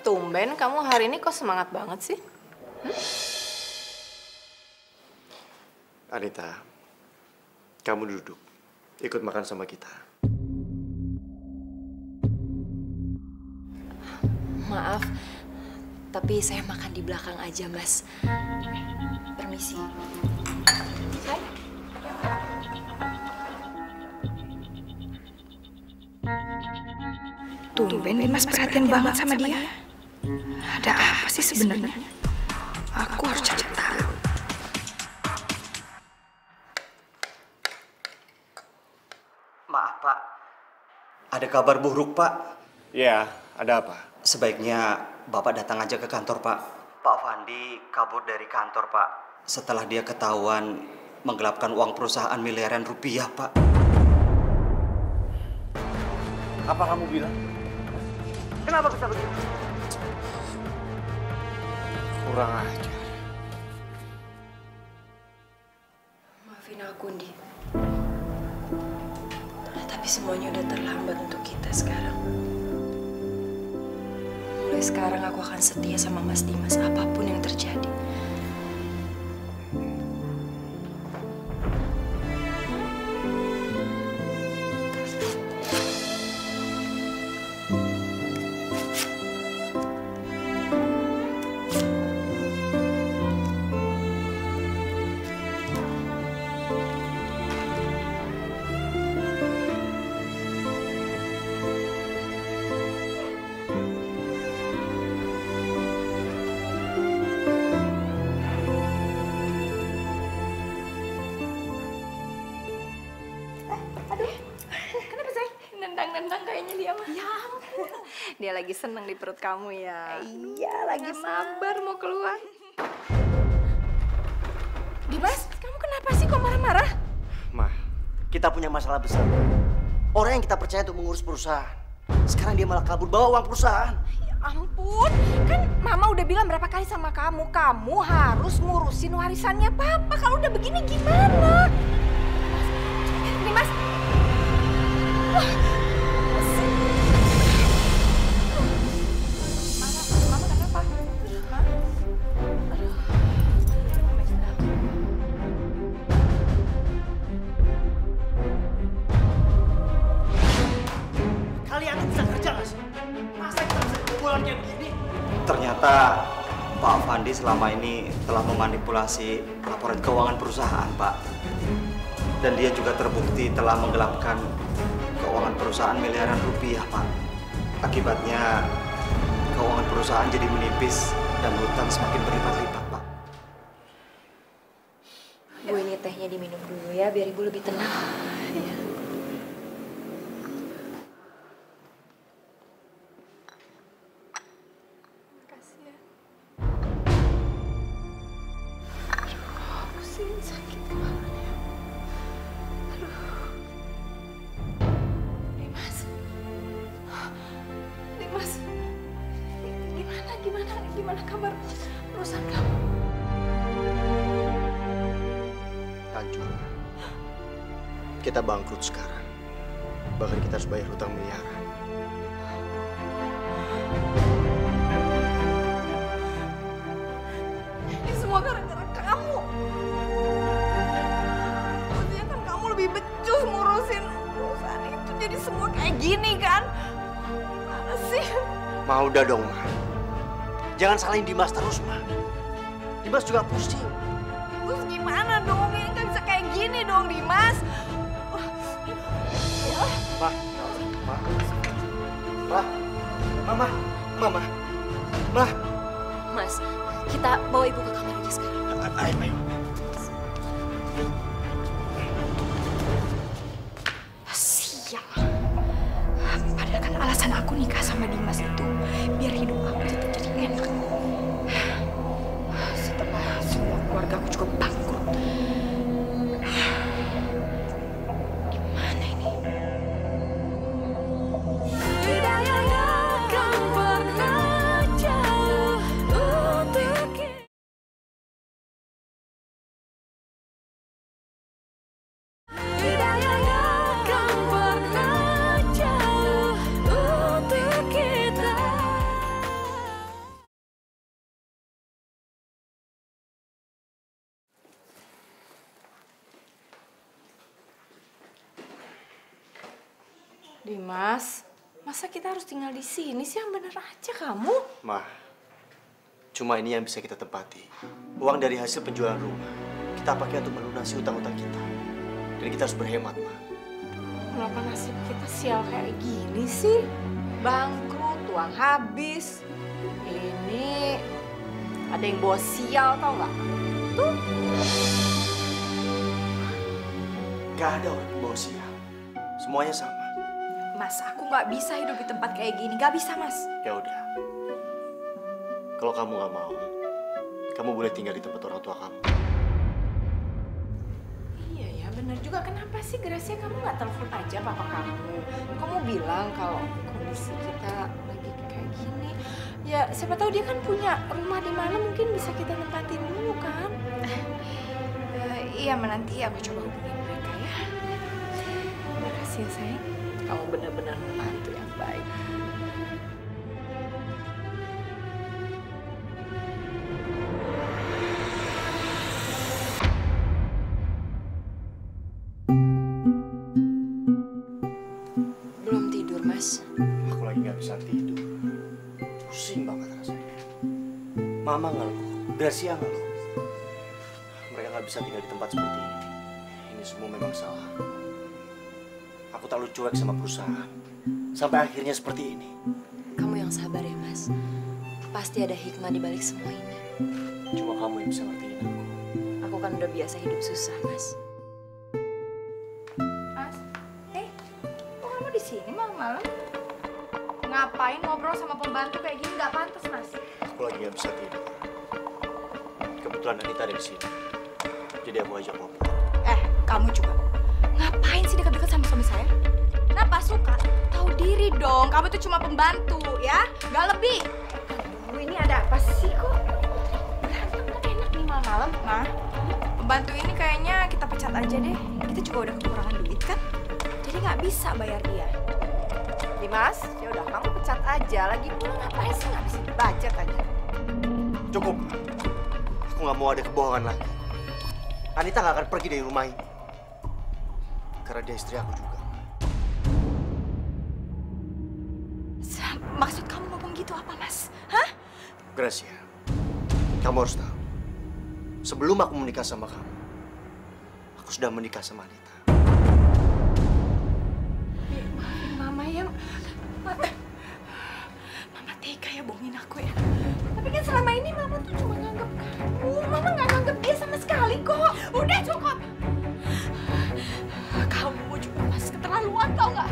Tumben kamu hari ini kok semangat banget sih? Anita, kamu duduk. Ikut makan sama kita. Maaf, tapi saya makan di belakang aja, Mas. Permisi. Tumben Mas perhatian banget sama dia. Ada apa sih sebenarnya? Aku harus cari tahu. Maaf, Pak. Ada kabar buruk, Pak. Ya, ada apa? Sebaiknya Bapak datang aja ke kantor, Pak. Pak Fandi kabur dari kantor, Pak. Setelah dia ketahuan menggelapkan uang perusahaan miliaran rupiah, Pak. Apa kamu bilang? Kenapa bisa begitu? Kurang ajar. Maafin aku, Ndi. Tapi semuanya udah terlambat untuk kita sekarang. Mulai sekarang aku akan setia sama Mas Dimas apapun yang terjadi. Nendang-nendang kayaknya dia mah. Ya ampun. Dia lagi seneng di perut kamu ya. Iya, lagi sabar mau keluar. Dimas, kamu kenapa sih kok marah-marah? Ma, kita punya masalah besar. Orang yang kita percaya untuk mengurus perusahaan, sekarang dia malah kabur bawa uang perusahaan. Ya ampun, kan Mama udah bilang berapa kali sama kamu, kamu harus ngurusin warisannya Papa. Kalau udah begini gimana? Dimas, Mama kenapa? selama ini telah memanipulasi laporan keuangan perusahaan, Pak. Dan dia juga terbukti telah menggelapkan keuangan perusahaan miliaran rupiah, Pak. Akibatnya keuangan perusahaan jadi menipis dan hutang semakin berlipat-lipat, Pak. Bu, ini tehnya diminum dulu ya, biar Ibu lebih tenang. Ya. Makasih ya. Aduh, pusing, sakit kepalanya. Aduh. Dimas. Dimas. Gimana kabar perusahaan kamu? Hancur. Kita bangkrut sekarang. Bahkan kita harus bayar hutang miliaran. Ini semua gara-gara kamu. Maksudnya kan kamu lebih becus ngurusin perusahaan itu, jadi semua kayak gini kan? Gimana sih? Ma, udah dong, Ma. Jangan salahin Dimas terus, Ma. Dimas juga pusing. Terus gimana dong? Ini nggak bisa kayak gini dong, Dimas. Ma, Ma, Mama, Ma. Mas, kita bawa Ibu ke kamar aja sekarang. Ayo. Sial. Padahal kan alasan aku nikah sama Dimas itu biar hidup aku tetap jadi enak. Setelah semua keluarga aku juga bangkrut. Gimana ini? Dimas, masa kita harus tinggal di sini sih? Yang bener aja kamu. Ma, cuma ini yang bisa kita tepati. Uang dari hasil penjualan rumah kita pakai untuk melunasi hutang-hutang kita. Dan kita harus berhemat, Ma. Kenapa nasib kita sial kayak gini sih? Bangkrut, uang habis. Ini ada yang bawa sial, tau nggak? Tuh. Gak ada orang yang bawa sial. Semuanya sama. Mas, aku nggak bisa hidup di tempat kayak gini. Nggak bisa, Mas. Ya udah. Kalau kamu nggak mau, kamu boleh tinggal di tempat orang tua kamu. Iya ya, bener juga. Kenapa sih Gracia kamu nggak telepon aja papa kamu? Kamu bilang kalau kondisi kita lagi kayak gini. Ya, siapa tahu dia kan punya rumah di mana mungkin bisa kita tempatin dulu kan? Iya, menanti aku coba hubungin mereka ya. Terima kasih ya, sayang. Kamu benar-benar membantu yang baik. Belum tidur, Mas. Aku lagi nggak bisa tidur. Pusing banget rasanya. Mama ngeluh, Gracia ngeluh. Mereka nggak bisa tinggal di tempat seperti ini. Ini semua memang salah. Aku terlalu cuek sama perusahaan. Sampai akhirnya seperti ini. Kamu yang sabar ya, Mas. Pasti ada hikmah di balik semua ini. Cuma kamu yang bisa ngertiin aku. Aku kan udah biasa hidup susah, Mas. Mas, kok kamu di sini malam-malam? Ngapain ngobrol sama pembantu kayak gini? Nggak pantas, Mas. Aku lagi nggak bisa tidur. Kebetulan Anita ada di sini. Jadi aku ajak ngobrol. Kamu juga. Ngapain sih dekat-dekat sama suami saya? Kenapa suka? Tahu diri dong, kamu itu cuma pembantu ya, nggak lebih. Aduh, ini ada apa sih kok? Berantem kan enak nih malam-malam. Nah, pembantu ini kayaknya kita pecat aja deh. Kita juga udah kekurangan duit kan? Jadi nggak bisa bayar dia. Dimas, ya udah kamu pecat aja. Lagi pula ngapain sih nggak bisa budget aja? Cukup. Aku nggak mau ada kebohongan lagi. Anita nggak akan pergi dari rumah ini. Karena dia istri aku juga. Maksud kamu ngomong gitu apa, Mas? Hah? Gracia, Kamu harus tahu, sebelum aku menikah sama kamu, aku sudah menikah sama Anita. Maafin Mama ya. Mama tega ya bohongin aku ya. Tapi kan selama ini Mama tuh cuma nganggap kamu. Mama nggak nganggap dia sama sekali kok. Udah cukup. Kamu juga masih keterlaluan tau nggak?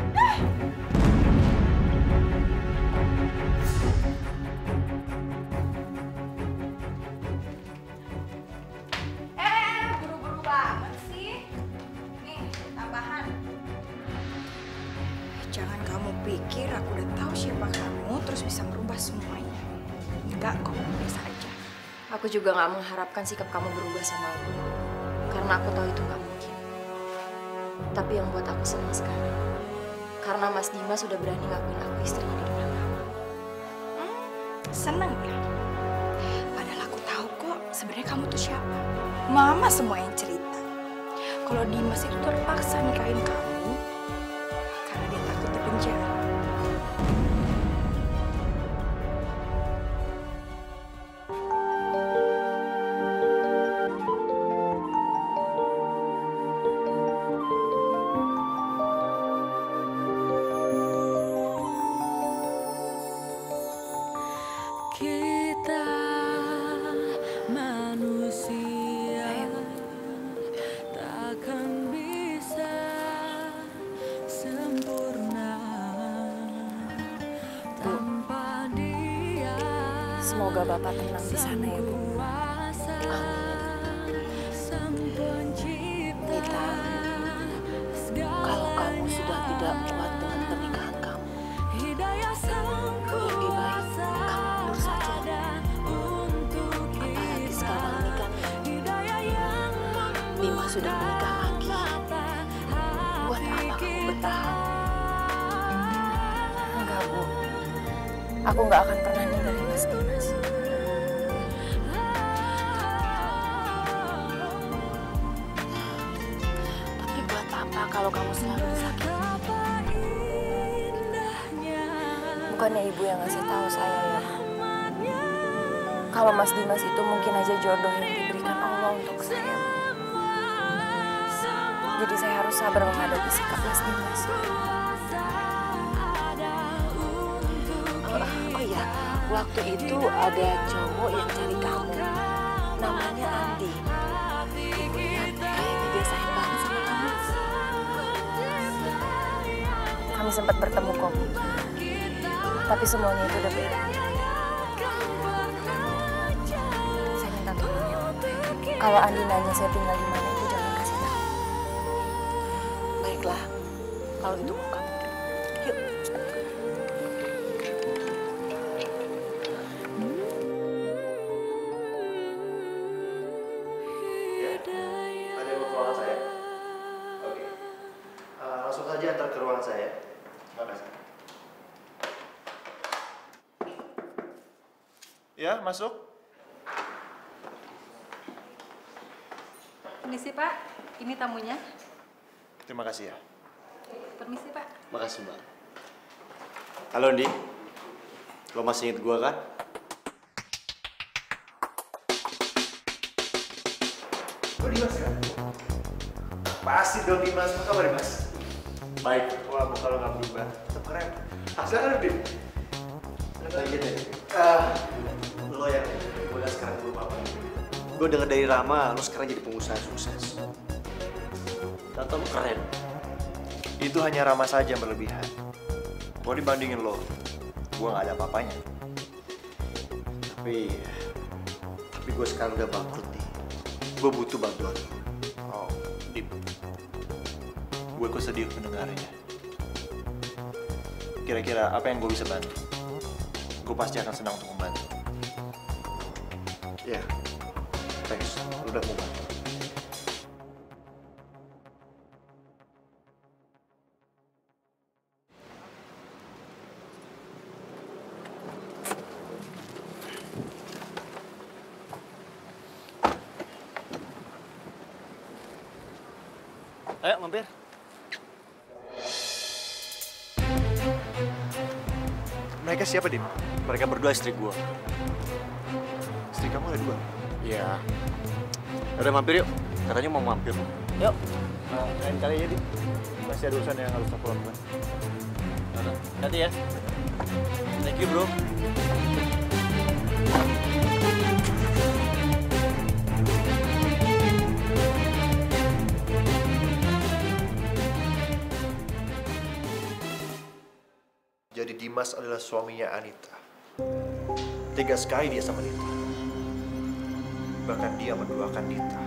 Buru-buru banget sih. Nih, tambahan. Jangan kamu pikir aku udah tahu siapa kamu terus bisa merubah semuanya. Enggak kok, biasa aja. Aku juga nggak mengharapkan sikap kamu berubah sama aku. Karena aku tahu itu nggak mungkin. Tapi yang buat aku senang sekali. Karena Mas Dimas sudah berani ngakuin aku istrinya di depan kamu. Seneng ya? Padahal aku tahu kok sebenarnya kamu tuh siapa. Mama semua yang cerita. Kalau Dimas itu terpaksa nikahin kamu karena dia takut dipenjara. Kita manusia takkan bisa sempurna tanpa dia. Semoga Bapak tenang di sana ya, Bu. Nita, kalau kamu sudah tidak kuat dengan pernikahan kamu, lebih baik kamu mundur saja. Apalagi sekarang ini kan Dimas sudah menikah lagi. Buat apa kamu bertahan? Enggak, Bu. Aku nggak akan pernah ninggalin Mas Dimas. Tapi buat apa kalau kamu selalu disakiti? Bukannya Ibu yang ngasih tahu saya ya? Kalau Mas Dimas itu mungkin aja jodoh yang diberikan Allah untuk saya. Jadi saya harus sabar menghadapi sikap Mas Dimas. Oh iya, waktu itu ada cowok yang cari kamu. Namanya Andi. Ibu lihat kayaknya dia sayang banget sama kamu. Kami sempat bertemu kok, Bu. Tapi semuanya itu udah beres. Saya minta tolong ya, Bu. Kalau Andi nanya saya tinggal di mana, Ibu jangan kasih tahu. Baiklah, kalau itu mau kamu. Yuk. Ada yang mau ke ruangan saya? Oke. Langsung saja antar ke ruangan saya. Terima kasih. Ya, masuk. Permisi Pak, ini tamunya. Terima kasih ya. Permisi Pak. Makasih, Mbak. Halo, Ndi. Lo masih inget gua kan? Oh, Dimas kan? Pasti dong Dimas. Apa kabar Dimas? Baik. Wah, muka lo nggak berubah. Tetap keren. Silakan Dim. Lagi deh. Lo yang gue udah sekarang belum apa. Gue denger dari Rama, lo sekarang jadi pengusaha sukses. Tante lo keren. Itu hanya Rama saja yang berlebihan. Kalau dibandingin lo, gue nggak ada apa-apanya. Tapi gue sekarang udah bangkrut nih. Gue butuh bantuan lo. Oh, Dim. Gue kok sedih mendengarnya. Kira-kira apa yang gue bisa bantu? Gue pasti akan senang untuk membantu. Ya, thanks. Lo udah mau bantu. Ayo, mampir. Mereka siapa, Dim? Mereka berdua istri gue. Istri kamu mulai 2. Iya. Udah mampir yuk. Katanya mau mampir. Yuk. Lain kali aja, Di. Masih ada urusan yang harus aku lakukan. Nanti ya. Thank you, bro. Jadi Dimas adalah suaminya Anita. Tega sekali dia sama Nita. Bahkan dia menduakan Nita.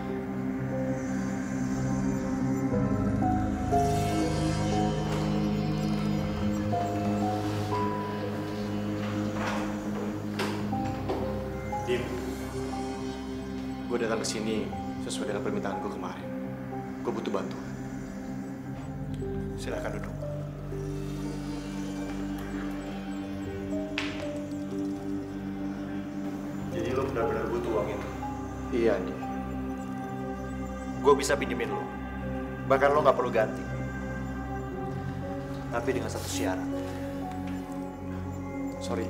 Dim, gue datang ke sini sesuai dengan permintaan gue kemarin. Gue butuh bantuan. Silakan duduk. Jadi lo benar-benar butuh uang itu? Iya, Andi. Gue bisa pinjemin lo. Bahkan lo nggak perlu ganti. Tapi dengan satu syarat. Sorry,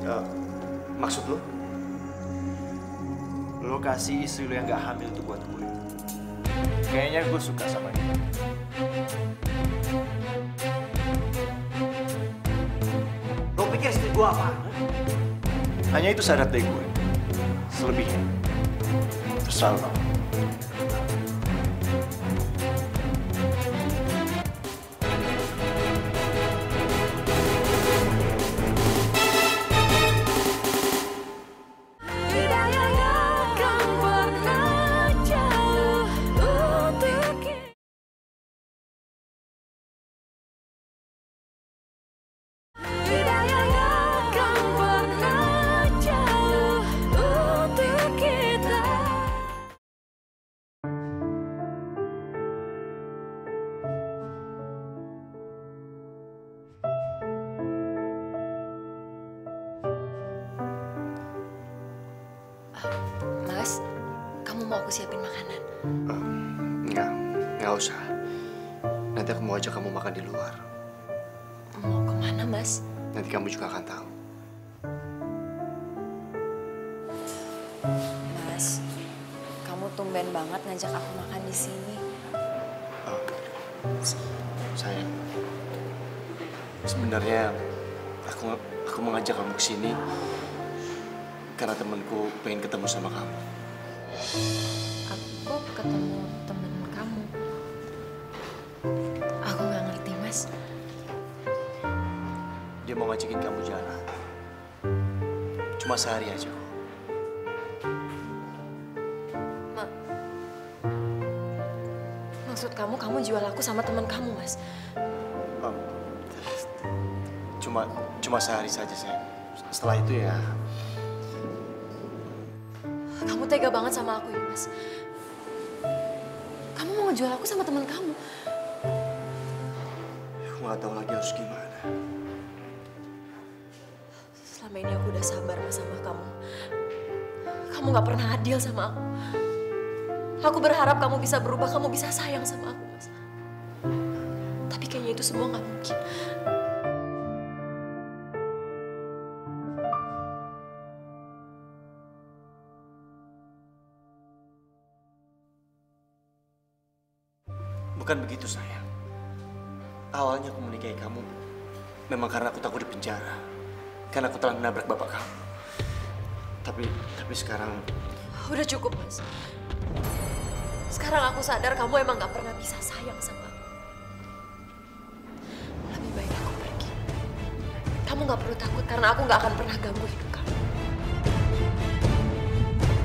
maksud lo? Lo kasih istri lo yang nggak hamil itu buat gue. Kayaknya gue suka sama dia. Lo pikir istri gue apa? Hanya itu syarat dari gue. Selebihnya, terserah lo. Mas, kamu mau aku siapin makanan? Nggak usah. Nanti aku mau ajak kamu makan di luar. Mau kemana, Mas? Nanti kamu juga akan tahu. Mas, kamu tumben banget ngajak aku makan di sini. Sayang, sebenarnya aku mengajak kamu ke sini karena temanku pengen ketemu sama kamu. Aku ketemu temen kamu. Aku nggak ngerti, Mas. Dia mau ngajakin kamu jalan. Cuma sehari aja kok. Maksud kamu jual aku sama teman kamu, Mas? Cuma sehari saja, sayang. Setelah itu ya... Kamu tega banget sama aku ya, Mas. Kamu mau ngejual aku sama teman kamu. Aku nggak tahu lagi harus gimana. Selama ini aku udah sabar, Mas, sama kamu. Kamu nggak pernah adil sama aku. Aku berharap kamu bisa berubah, kamu bisa sayang sama aku, Mas. Tapi kayaknya itu semua nggak mungkin. Bukan begitu, sayang. Awalnya aku menikahi kamu memang karena aku takut di penjara. Karena aku telah menabrak bapak kamu. Tapi sekarang... Udah cukup, Mas. Sekarang aku sadar kamu emang gak pernah bisa sayang sama aku. Lebih baik aku pergi. Kamu gak perlu takut karena aku gak akan pernah ganggu hidup kamu.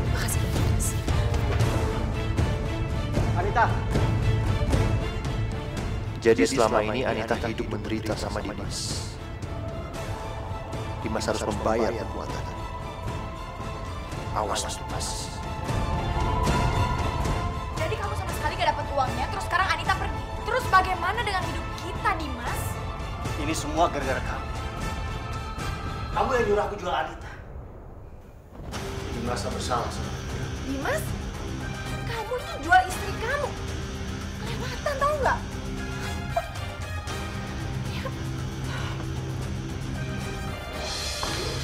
Makasih banyak, Mas. Anita! Jadi selama ini Anita hidup menderita sama Dimas. Dimas harus membayar perbuatannya. Awas, Dimas. Jadi kamu sama sekali gak dapat uangnya, terus sekarang Anita pergi. Terus bagaimana dengan hidup kita, Dimas? Ini semua gara-gara kamu. Kamu yang nyuruh aku jual Anita. Jadi merasa bersalah sama aku. Dimas, kamu itu jual istri kamu. Kelewatan, tau nggak?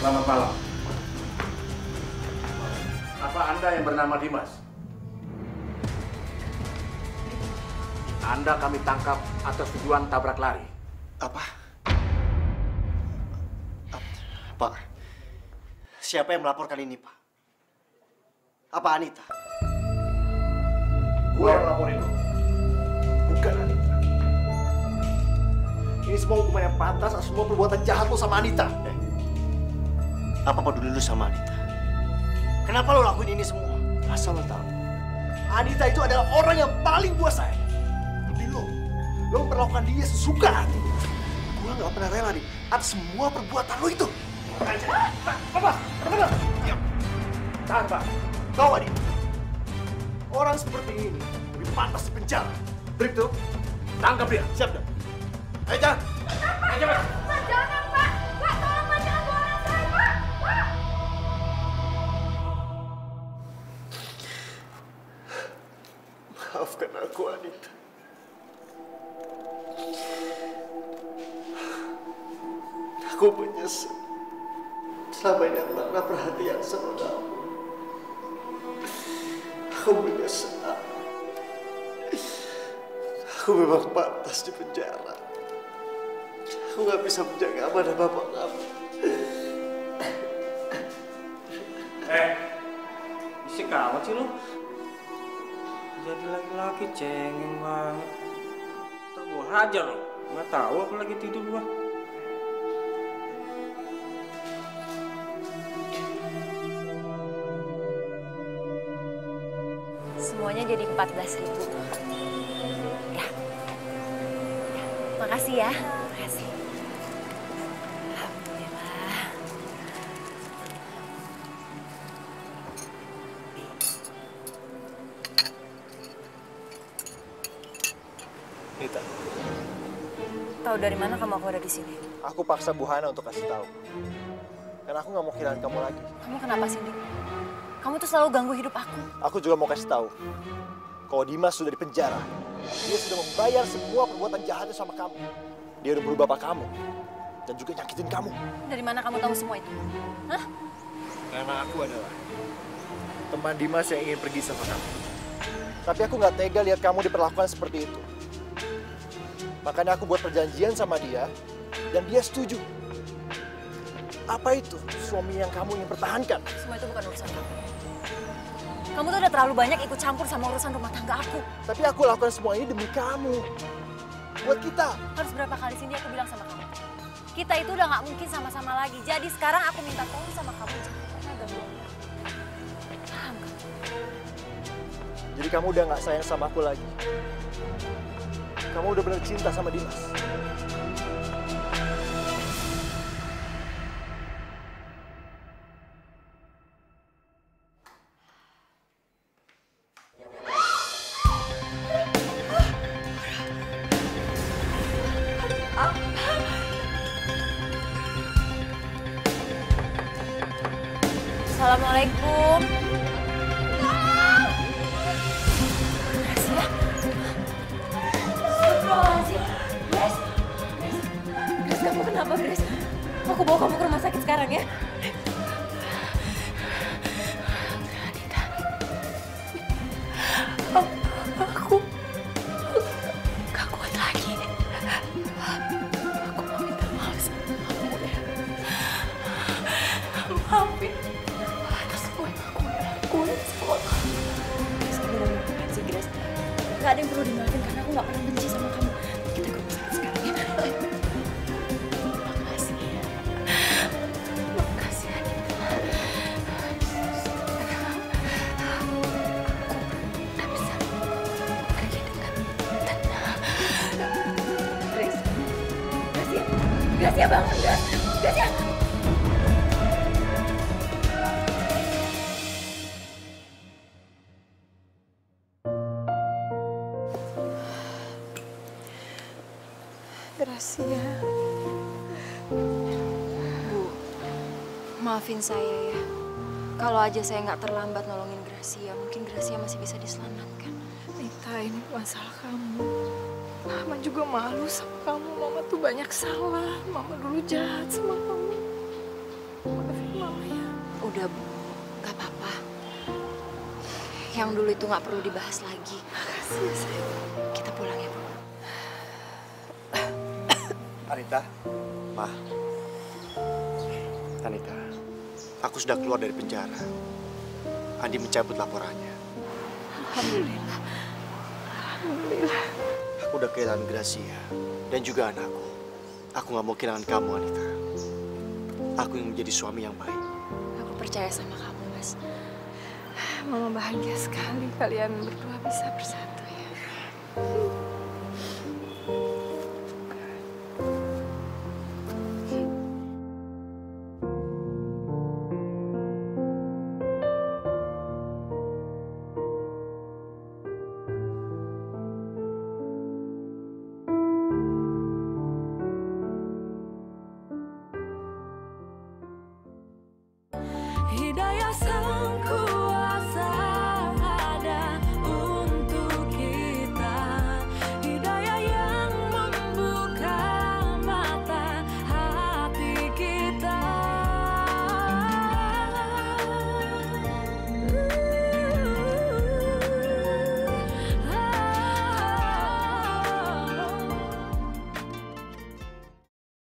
Selamat malam. Apaan? Anda yang bernama Dimas? Anda kami tangkap atas tuduhan tabrak lari. Apa? Pak, siapa yang melaporkan ini, Pak? Apa Anita? Gue yang laporin lo, bukan Anita. Ini semua hukuman yang pantas atas semua perbuatan jahat lo sama Anita. Apa peduli lu sama Anita? Kenapa lo lakuin ini semua? Asal lo tahu, Anita itu adalah orang yang paling gue sayang. Tapi lo memperlakukan dia sesuka hati. Gue nggak pernah rela nih atas semua perbuatan lo itu. Apa? Diam. Tahan, Pak. Kau Anita, orang seperti ini lebih pantas di penjara. Bribtu, tangkap dia. Siap, dong. Ayo, jangan. Ayo, cepat. Pak, jangan, Pak. Pak, tolong, Pak. Jangan bawa anak saya, Pak. Pak. Maafkan aku, Anita. Aku menyesal. Selama ini aku tak pernah perhatian sama kamu. Aku menyesal. Aku memang pantas di penjara. Aku gak bisa menjaga amanah bapak kamu. Isi kamu sih lu? Jadi laki-laki cengeng banget. Ntar gua hajar lo. Nggak tahu aku lagi tidur gua. Semuanya jadi 14.000. Ya. Makasih ya. Makasih. Alhamdulillah. Nita, Tahu dari mana kamu aku ada di sini? aku paksa Bu Hana untuk kasih tahu. Karena aku nggak mau kehilangan kamu lagi. Kamu kenapa sih, Dik? Kamu tuh selalu ganggu hidup aku. Aku juga mau kasih tahu, kalau Dimas sudah di penjara, dia sudah membayar semua perbuatan jahatnya sama kamu. Dia udah berubah bapak kamu, dan juga nyakitin kamu. Dari mana kamu tahu semua itu? Hah? Karena aku adalah teman Dimas yang ingin pergi sama kamu. Tapi aku nggak tega lihat kamu diperlakukan seperti itu. Makanya aku buat perjanjian sama dia, dan dia setuju. Apa itu suami yang kamu ingin pertahankan? Semua itu bukan urusan kamu. Kamu tuh udah terlalu banyak ikut campur sama urusan rumah tangga aku. Tapi aku lakukan semua ini demi kamu. Buat kita. Harus berapa kali sini aku bilang sama kamu. Kita itu udah gak mungkin sama-sama lagi. Jadi sekarang aku minta tolong sama kamu. Jangan pernah ganggu aku. Paham kan? Jadi kamu udah gak sayang sama aku lagi. Kamu udah benar cinta sama Dimas. Assalamualaikum. Gracia. Astagfirullahaladzim. Grace. Grace, kamu kenapa, Grace? Aku bawa kamu ke rumah sakit sekarang ya. Anita. Aku gak kuat lagi. Aku mau minta maaf sama kamu ya. Maafin. Gak ada yang perlu dimaafin karena aku gak pernah benci sama kamu. Kita ke rumah sakit sekarang ya. Makasih ya. Makasih Anita. Aku udah bisa pergi dengan tenang. Grace. Gracia. Gracia bangun, Grace. Gracia. Gracia. Bu, maafin saya ya. Kalau aja saya nggak terlambat nolongin Gracia, mungkin Gracia masih bisa diselamatkan. Nita, ini masalah kamu. Mama juga malu sama kamu. Mama tuh banyak salah. Mama dulu jahat sama kamu. Maafin Mama ya. Udah, Bu. Nggak apa-apa. Yang dulu itu nggak perlu dibahas lagi. Makasih ya sayang. Kita pulang ya, Bu. Anita, Ma. Anita, aku sudah keluar dari penjara. Andi mencabut laporannya. Alhamdulillah. Alhamdulillah. Aku udah kehilangan Gracia dan juga anakku. Aku nggak mau kehilangan kamu, Anita. Aku yang menjadi suami yang baik. Aku percaya sama kamu, Mas. Mama bahagia sekali kalian berdua bisa bersatu ya. Hidayah